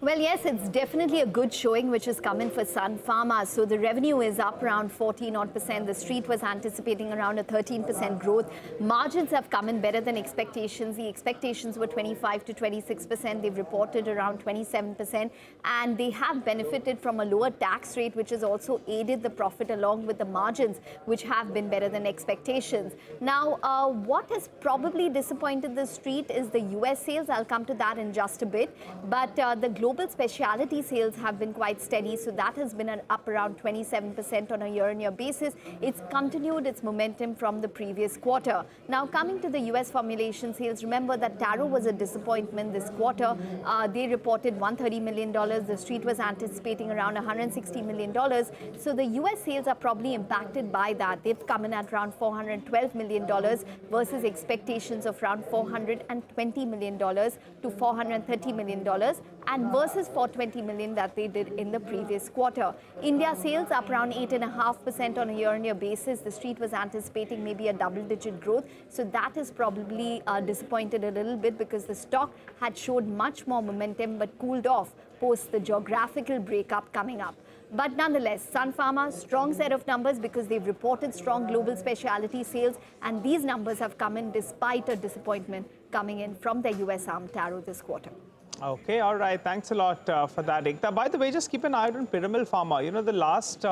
Well, yes, it's definitely a good showing which is coming for Sun Pharma. So the revenue is up around 14%. The street was anticipating around a 13% growth. Margins have come in better than expectations. The expectations were 25 to 26%. They've reported around 27%. And they have benefited from a lower tax rate, which has also aided the profit along with the margins, which have been better than expectations. Now, what has probably disappointed the street is the US sales. I'll come to that in just a bit. But the global specialty sales have been quite steady, so that has been up around 27% on a year-on-year basis. It's continued its momentum from the previous quarter. Now, coming to the US formulation sales, remember that Taro was a disappointment this quarter. They reported $130 million. The street was anticipating around $160 million. So the US sales are probably impacted by that. They've come in at around $412 million versus expectations of around $420 million to $430 million. And versus $420 million that they did in the previous quarter. India sales up around 8.5% on a year-on-year basis. The street was anticipating maybe a double-digit growth. So that is probably disappointed a little bit because the stock had showed much more momentum but cooled off post the geographical breakup coming up. But nonetheless, Sun Pharma, strong set of numbers because they've reported strong global specialty sales, and these numbers have come in despite a disappointment coming in from the US arm Taro this quarter.
Okay, all right. Thanks a lot for that, Ekta. By the way, just keep an eye on Piramal Pharma. The last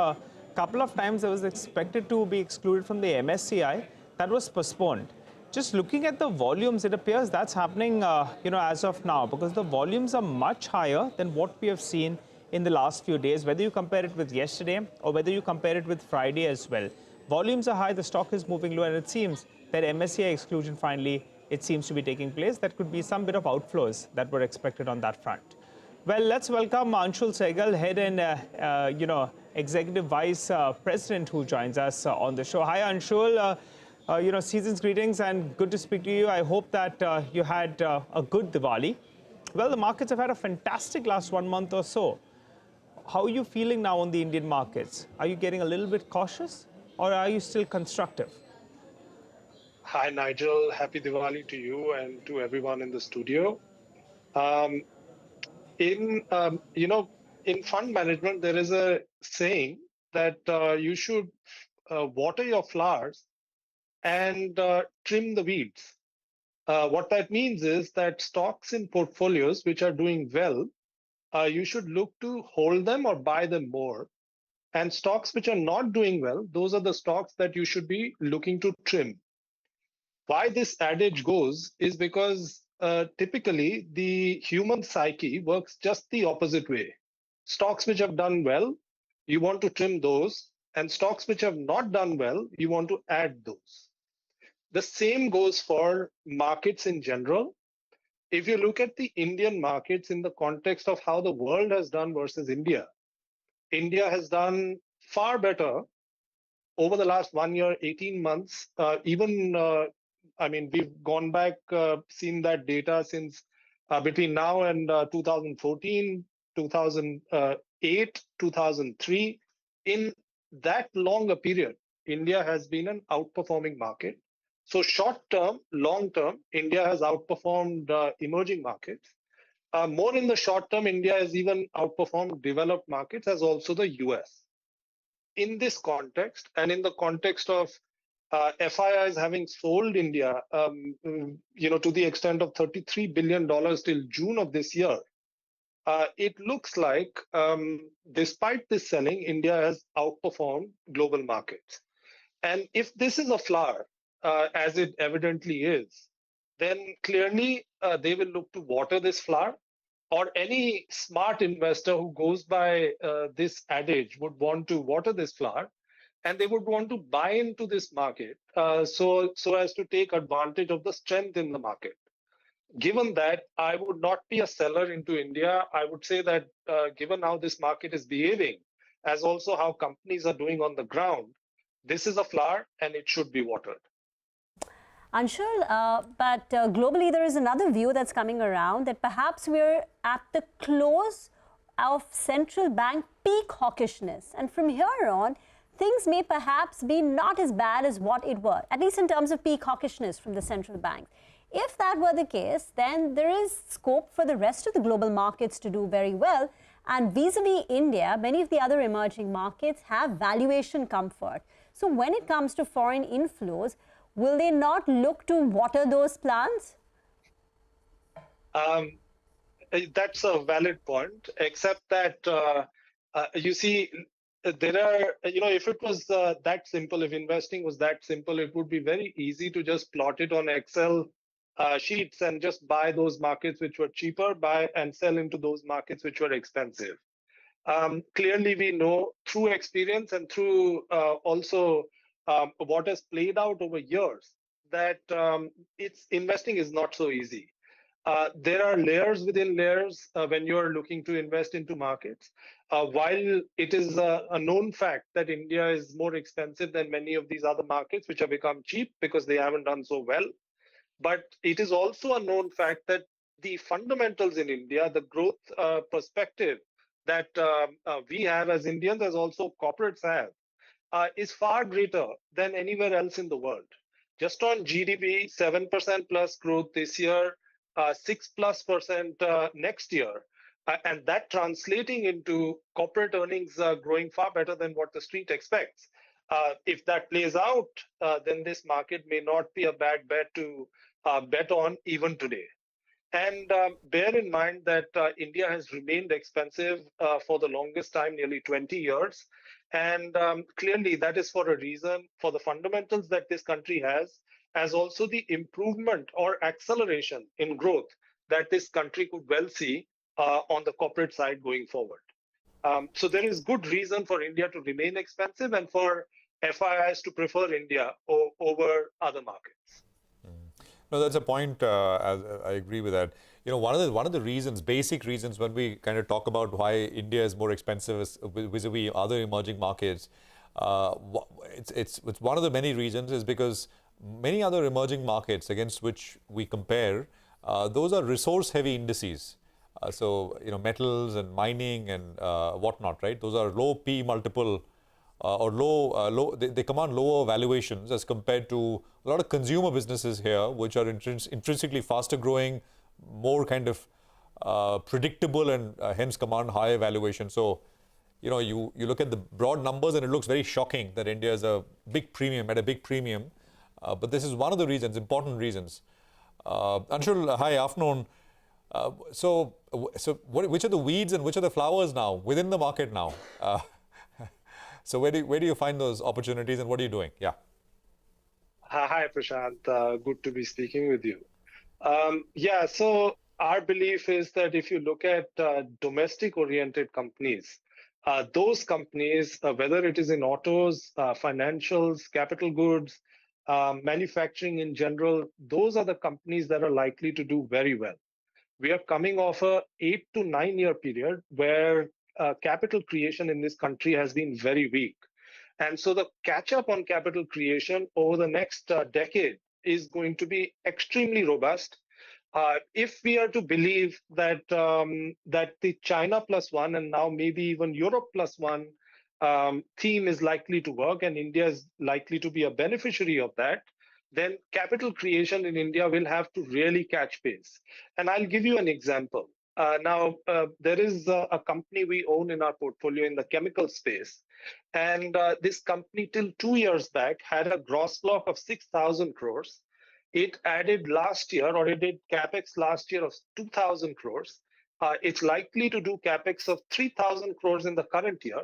couple of times it was expected to be excluded from the MSCI. That was postponed. Just looking at the volumes, it appears that's happening, as of now, because the volumes are much higher than what we have seen in the last few days, whether you compare it with yesterday or whether you compare it with Friday as well. Volumes are high, the stock is moving low, and it seems that MSCI exclusion finally it seems to be taking place. That could be some bit of outflows that were expected on that front. Well, let's welcome Anshul Sehgal, Head and Executive Vice President, who joins us on the show. Hi, Anshul. Season's greetings and good to speak to you. I hope that you had a good Diwali. Well, the markets have had a fantastic last 1 month or so. How are you feeling now on the Indian markets? Are you getting a little bit cautious or are you still constructive?
Hi, Nigel. Happy Diwali to you and to everyone in the studio. In fund management, there is a saying that you should water your flowers and trim the weeds. What that means is that stocks in portfolios which are doing well, you should look to hold them or buy them more. And stocks which are not doing well, those are the stocks that you should be looking to trim. Why this adage goes is because typically the human psyche works just the opposite way. Stocks which have done well, you want to trim those, and stocks which have not done well, you want to add those. The same goes for markets in general. if you look at the Indian markets in the context of how the world has done versus India, India has done far better over the last 1 year, 18 months. We've gone back, seen that data since between now and 2014, 2008, 2003. In that long a period, India has been an outperforming market. So short term, long term, India has outperformed emerging markets. More in the short term, India has even outperformed developed markets as also the US. In this context, and in the context of FIIs having sold India, to the extent of $33 billion till June of this year, it looks like, despite this selling, India has outperformed global markets. And if this is a flower, as it evidently is, then clearly they will look to water this flower, or any smart investor who goes by this adage would want to water this flower, and they would want to buy into this market so as to take advantage of the strength in the market. Given that, I would not be a seller into India. I would say that given how this market is behaving, as also how companies are doing on the ground, this is a flower and it should be watered.
Anshul, but globally there is another view that's coming around that perhaps we're at the close of central bank peak hawkishness. And from here on, things may perhaps be not as bad as what it was, at least in terms of peak hawkishness from the central banks. If that were the case, then there is scope for the rest of the global markets to do very well. And vis-a-vis India, many of the other emerging markets have valuation comfort. So when it comes to foreign inflows, will they not look to water those plants?
That's a valid point, except that, you see, there are, if it was that simple, if investing was that simple, it would be very easy to just plot it on Excel sheets and just buy those markets which were cheaper, buy and sell into those markets which were expensive. Clearly, we know through experience and through also what has played out over years that investing is not so easy. There are layers within layers when you're looking to invest into markets. While it is a known fact that India is more expensive than many of these other markets, which have become cheap because they haven't done so well. But it is also a known fact that the fundamentals in India, the growth perspective that we have as Indians, as also corporates have, is far greater than anywhere else in the world. Just on GDP, 7% plus growth this year, 6+% next year, and that translating into corporate earnings growing far better than what the street expects. If that plays out, then this market may not be a bad bet to bet on even today. And bear in mind that India has remained expensive for the longest time, nearly 20 years. And clearly that is for a reason, for the fundamentals that this country has, as also the improvement or acceleration in growth that this country could well see on the corporate side going forward. So there is good reason for India to remain expensive and for FIIs to prefer India over other markets.
No, that's a point. I agree with that. One of the reasons, basic reasons, when we kind of talk about why India is more expensive vis-a-vis other emerging markets, it's one of the many reasons is because many other emerging markets against which we compare, those are resource-heavy indices. So metals and mining and whatnot, right? Those are low P multiple. Or they command lower valuations as compared to a lot of consumer businesses here, which are intrinsically faster growing, more kind of predictable, and hence command higher valuation. So, you look at the broad numbers and it looks very shocking that India is at a big premium. But this is one of the reasons, important reasons. Anshul, hi, afternoon. Which are the weeds and which are the flowers now within the market now? So where do you find those opportunities and what are you doing? Yeah.
Hi, Prashant. Good to be speaking with you. So our belief is that if you look at domestic-oriented companies, those companies, whether it is in autos, financials, capital goods, manufacturing in general, those are the companies that are likely to do very well. we are coming off a 8 to 9 year period where capital creation in this country has been very weak. And so the catch up on capital creation over the next decade is going to be extremely robust. If we are to believe that that the China plus one and now maybe even Europe plus one theme is likely to work and India is likely to be a beneficiary of that, then capital creation in India will have to really catch pace. And I'll give you an example. Now, there is a company we own in our portfolio in the chemical space. And this company till 2 years back had a gross block of 6,000 crores. It added last year, or it did capex last year of 2,000 crores. It's likely to do capex of 3,000 crores in the current year,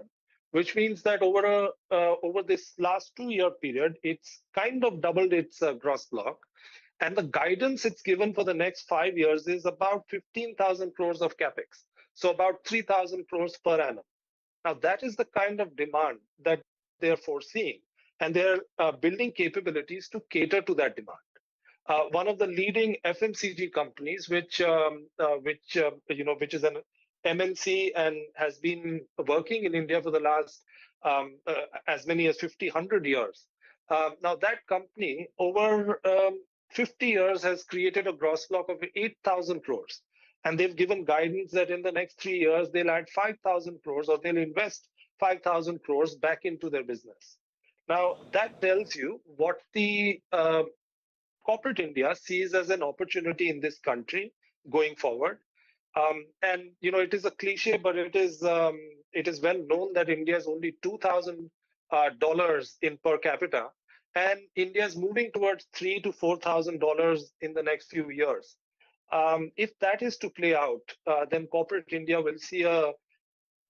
which means that over this last 2 year period, it's kind of doubled its gross block. And the guidance it's given for the next 5 years is about 15,000 crores of capex. So about 3,000 crores per annum. Now, that is the kind of demand that they're foreseeing. And they're building capabilities to cater to that demand. One of the leading FMCG companies, which is an MNC and has been working in India for the last as many as 50, 100 years. Now, that company over 50 years has created a gross block of 8,000 crores. And they've given guidance that in the next 3 years, they'll add 5,000 crores or they'll invest 5,000 crores back into their business. Now, that tells you what the corporate India sees as an opportunity in this country going forward. And, it is a cliche, but it is well known that India is only $2,000 in per capita. And India is moving towards $3,000 to $4,000 in the next few years. If that is to play out, then corporate India will see a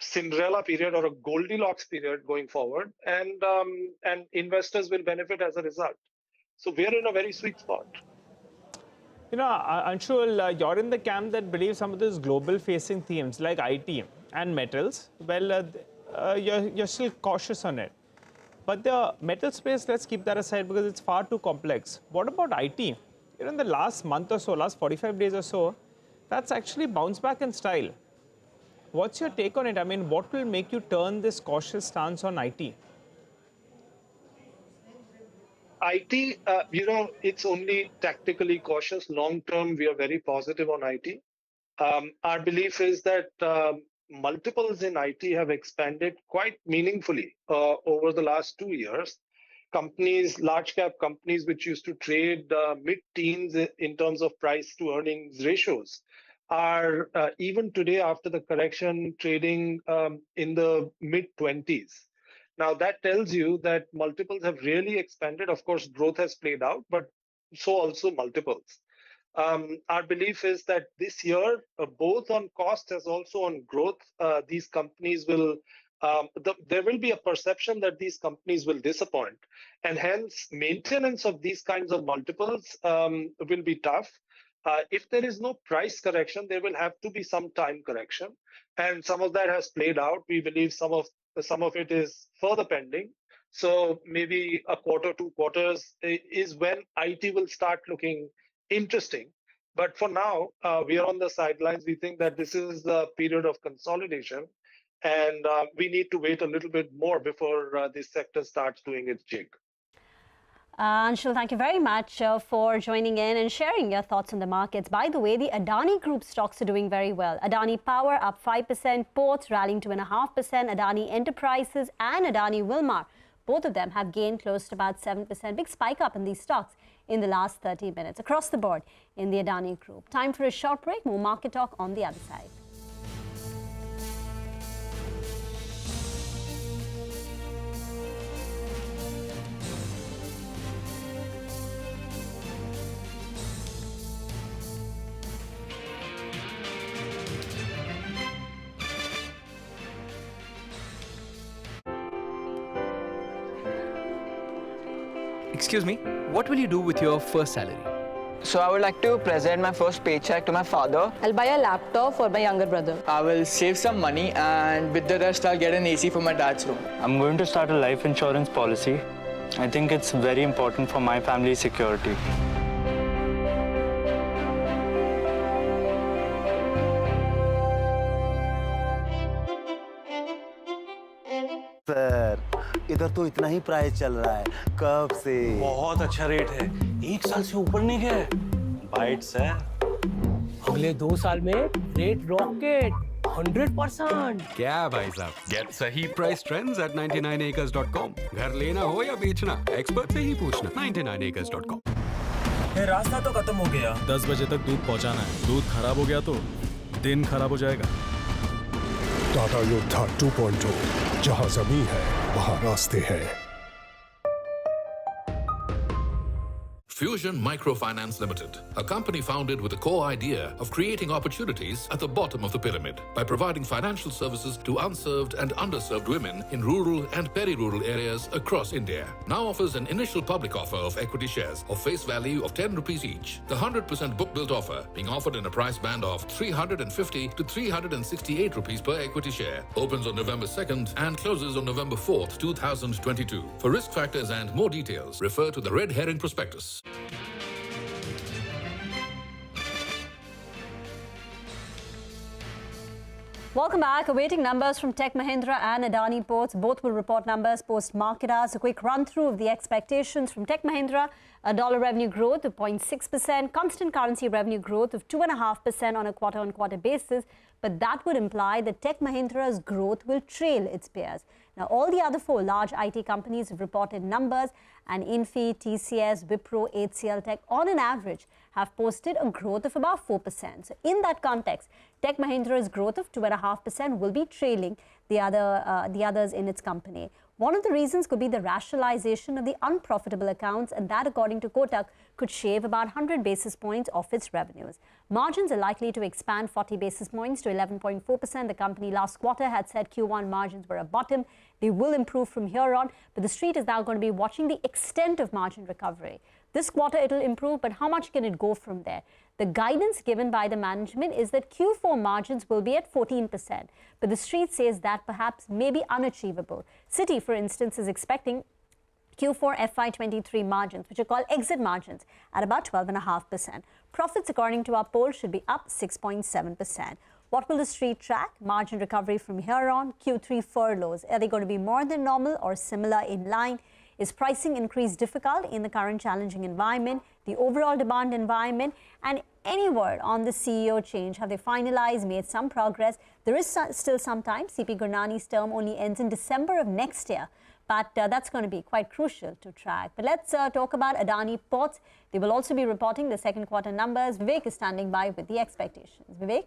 Cinderella period or a Goldilocks period going forward, and investors will benefit as a result. So we're in a very sweet spot.
Anshul, you're in the camp that believes some of these global-facing themes like IT and metals, well, you're still cautious on it. But the metal space, let's keep that aside because it's far too complex. What about IT? In the last month or so, last 45 days or so, that's actually bounced back in style. What's your take on it? I mean, what will make you turn this cautious stance on IT?
IT, it's only tactically cautious. Long term, we are very positive on IT. Our belief is that multiples in IT have expanded quite meaningfully over the last 2 years. Companies, large cap companies, which used to trade mid-teens in terms of price to earnings ratios, are even today after the correction trading in the mid-20s. Now, that tells you that multiples have really expanded. Of course, growth has played out, but so also multiples. Our belief is that this year, both on cost as also on growth, these companies will, there will be a perception that these companies will disappoint. And hence, maintenance of these kinds of multiples will be tough. If there is no price correction, there will have to be some time correction. And some of that has played out. We believe some of it is further pending. So maybe a quarter, 2 quarters is when IT will start looking interesting. But for now, we are on the sidelines. We think that this is a period of consolidation, and we need to wait a little bit more before this sector starts doing its jig.
Anshul, thank you very much for joining in and sharing your thoughts on the markets. By the way, the Adani Group stocks are doing very well. Adani Power up 5%, Ports rallying 2.5%, Adani Enterprises and Adani Wilmar, both of them have gained close to about 7%. Big spike up in these stocks in the last 30 minutes across the board in the Adani Group. Time for a short break. More market talk on the other side.
Excuse me, what will you do with your first salary?
So I would like to present my first paycheck to my father.
I'll buy a laptop for my younger brother.
I will save some money and with the rest I'll get an AC for my dad's room.
I'm going to start a life insurance policy. I think it's very important for my family's security.
इधर तो इतना ही price चल रहा है कब से।
बहुत अच्छा रेट है, 1 साल से ऊपर नहीं गया। बाइट सर,
अगले 2 साल में रेट रॉकेट 100%।
क्या भाई साहब, गेट सही प्राइस ट्रेंड्स at 99acres.com। घर लेना हो या बेचना, एक्सपर्ट से ही पूछना। 99acres.com।
रास्ता तो खत्म हो गया।
10 बजे तक दूध पहुंचाना है। दूध खराब हो गया तो दिन खराब हो जाएगा।
टाटा योद्धा 2.0, जहां जमीन है वहां रास्ते हैं।
Fusion Microfinance Limited, a company founded with the core idea of creating opportunities at the bottom of the pyramid by providing financial services to unserved and underserved women in rural and peri-rural areas across India. Now offers an initial public offer of equity shares of face value of 10 rupees each. The 100% book built offer being offered in a price band of 350 to 368 rupees per equity share. Opens on November 2nd and closes on November 4th, 2022. For risk factors and more details, refer to the red herring prospectus.
Welcome back. Awaiting numbers from Tech Mahindra and Adani Ports. Both will report numbers post-market hours. A quick run-through of the expectations from Tech Mahindra. A dollar revenue growth of 0.6%, constant currency revenue growth of 2.5% on a quarter-on-quarter basis. But that would imply that Tech Mahindra's growth will trail its peers. Now, all the other 4 large IT companies have reported numbers, and Infy, TCS, Wipro, HCL Tech, on an average, have posted a growth of about 4%. So, in that context, Tech Mahindra's growth of 2.5% will be trailing the others in its company. One of the reasons could be the rationalization of the unprofitable accounts, and that, according to Kotak, could shave about 100 basis points off its revenues. Margins are likely to expand 40 basis points to 11.4%. The company last quarter had said Q1 margins were a bottom. They will improve from here on, but the street is now going to be watching the extent of margin recovery. This quarter it will improve, but how much can it go from there? The guidance given by the management is that Q4 margins will be at 14%, but the street says that perhaps may be unachievable. Citi, for instance, is expecting Q4 FY23 margins, which are called exit margins, at about 12.5%. Profits, according to our poll, should be up 6.7%. What will the street track? Margin recovery from here on. Q3 furloughs, are they going to be more than normal or similar in line? Is pricing increase difficult in the current challenging environment, the overall demand environment, and any word on the CEO change? Have they finalized, made some progress? There is still some time. CP Gurnani's term only ends in December of next year, but that's going to be quite crucial to track. But let's talk about Adani Ports. They will also be reporting the second quarter numbers. Vivek is standing by with the expectations. Vivek?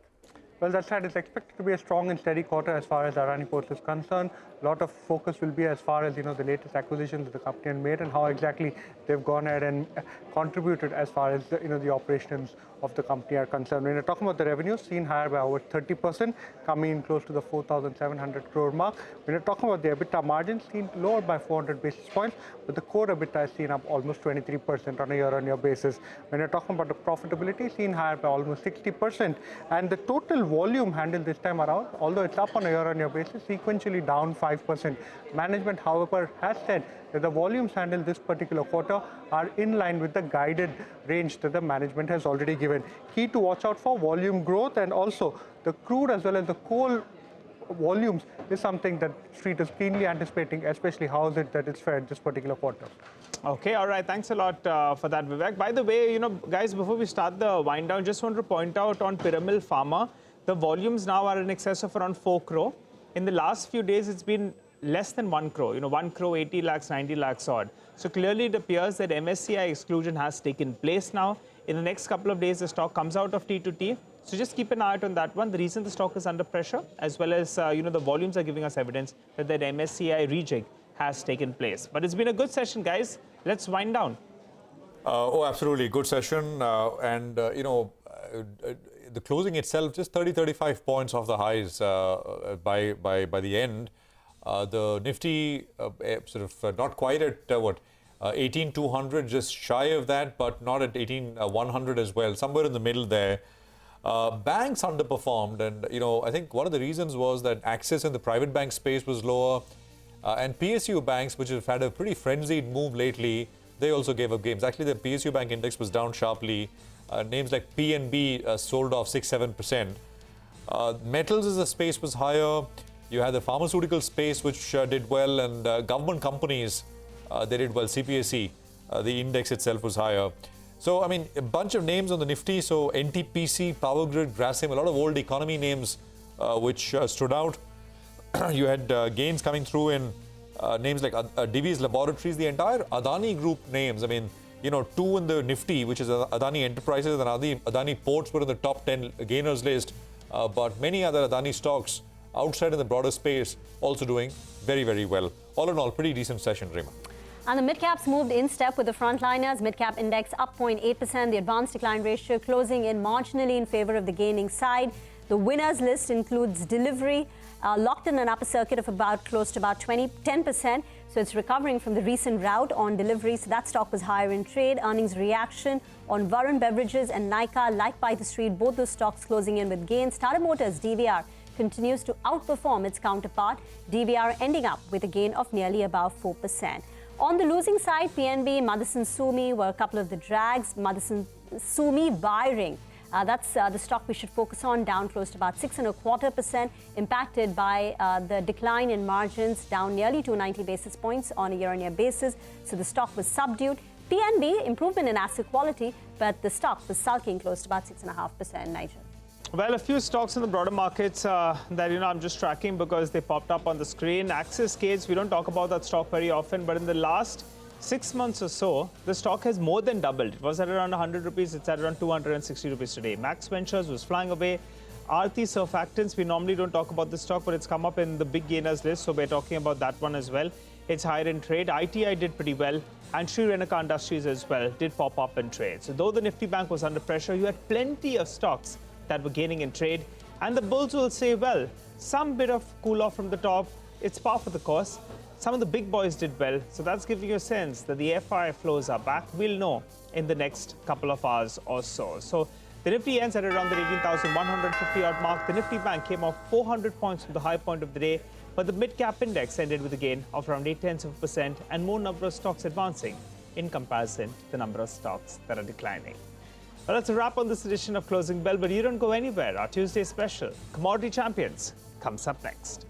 Well, that's right. It's expected to be a strong and steady quarter as far as Adani Ports is concerned. A lot of focus will be as far as, the latest acquisitions that the company has made and how exactly they've gone ahead and contributed as far as, the operations of the company are concerned. When you're talking about the revenues, seen higher by over 30%, coming in close to the 4,700 crore mark. When you're talking about the EBITDA margins, seen lower by 400 basis points, but the core EBITDA is seen up almost 23% on a year-on-year basis. When you're talking about the profitability, seen higher by almost 60%, and the total volume handled this time around, although it's up on a year-on-year basis, sequentially down 5%. Management, however, has said that the volumes handled this particular quarter are in line with the guided range that the management has already given. Key to watch out for volume growth, and also the crude as well as the coal volumes is something that Street is keenly anticipating, especially how is it that it's fared this particular quarter.
Okay, all right. Thanks a lot for that, Vivek. By the way, guys, before we start the wind down, just want to point out on Piramal Pharma, the volumes now are in excess of around 4 crore. In the last few days, it's been less than 1 crore, 1 crore, 80 lakhs, 90 lakhs odd. So clearly it appears that MSCI exclusion has taken place now. In the next couple of days, the stock comes out of T2T. So just keep an eye out on that one. The reason the stock is under pressure, as well as, the volumes are giving us evidence that that MSCI rejig has taken place. But it's been a good session, guys. Let's wind down.
Oh, absolutely. Good session. The closing itself, just 30-35 points off the highs by the end. The Nifty not quite at 18,200, just shy of that, but not at 18,100 as well, somewhere in the middle there. Banks underperformed, and I think one of the reasons was that access in the private bank space was lower, and PSU banks, which have had a pretty frenzied move lately, they also gave up games. Actually, the PSU bank index was down sharply. Names like PNB sold off 6-7%. Metals as a space was higher. You had the pharmaceutical space, which did well, and government companies, they did well. CPSE, the index itself was higher. So, I mean, a bunch of names on the Nifty. So, NTPC, Power Grid, Grasim, a lot of old economy names which stood out. You had gains coming through in names like Divi's Laboratories, the entire Adani Group names. I mean, you know, two in the Nifty, which is Adani Enterprises, and Adani Ports were in the top 10 gainers list. But many other Adani stocks outside in the broader space also doing very, very well. All in all, pretty decent session, Rima.
And the mid-caps moved in step with the frontliners. Mid-cap index up 0.8%. The advanced decline ratio closing in marginally in favor of the gaining side. The winners list includes delivery, locked in an upper circuit of about close to about 10%. So it's recovering from the recent rout on delivery. So that stock was higher in trade. Earnings reaction on Varun Beverages and Nykaa, like by the street, both those stocks closing in with gains. Tata Motors, DVR, continues to outperform its counterpart. DVR ending up with a gain of nearly about 4%. On the losing side, PNB, Motherson Sumi were a couple of the drags. Motherson Sumi wiring. That's the stock we should focus on, down close to about 6.25%, impacted by the decline in margins, down nearly 290 basis points on a year-on-year basis. So the stock was subdued. PNB, improvement in asset quality, but the stock was sulking close to about 6.5%, Nigel.
Well, a few stocks in the broader markets that, I'm just tracking because they popped up on the screen. Axis Gates, we don't talk about that stock very often, but in the last 6 months or so, the stock has more than doubled. It was at around 100 rupees. It's at around 260 rupees today. Max Ventures was flying away. Aarti Surfactants, we normally don't talk about this stock, but it's come up in the big gainers list, so we're talking about that one as well. It's higher in trade. ITI did pretty well, and Sri Renaka Industries as well did pop up in trade. So though the Nifty Bank was under pressure, you had plenty of stocks that were gaining in trade, and the bulls will say, well, some bit of cool off from the top, it's par for the course. Some of the big boys did well, so that's giving you a sense that the FI flows are back. We'll know in the next couple of hours or so. So the Nifty ends at around the 18,150 odd mark. The Nifty Bank came off 400 points from the high point of the day, but the mid-cap index ended with a gain of around 0.8% and more number of stocks advancing in comparison to the number of stocks that are declining. Well, that's a wrap on this edition of Closing Bell, but you don't go anywhere. Our Tuesday special, Commodity Champions, comes up next.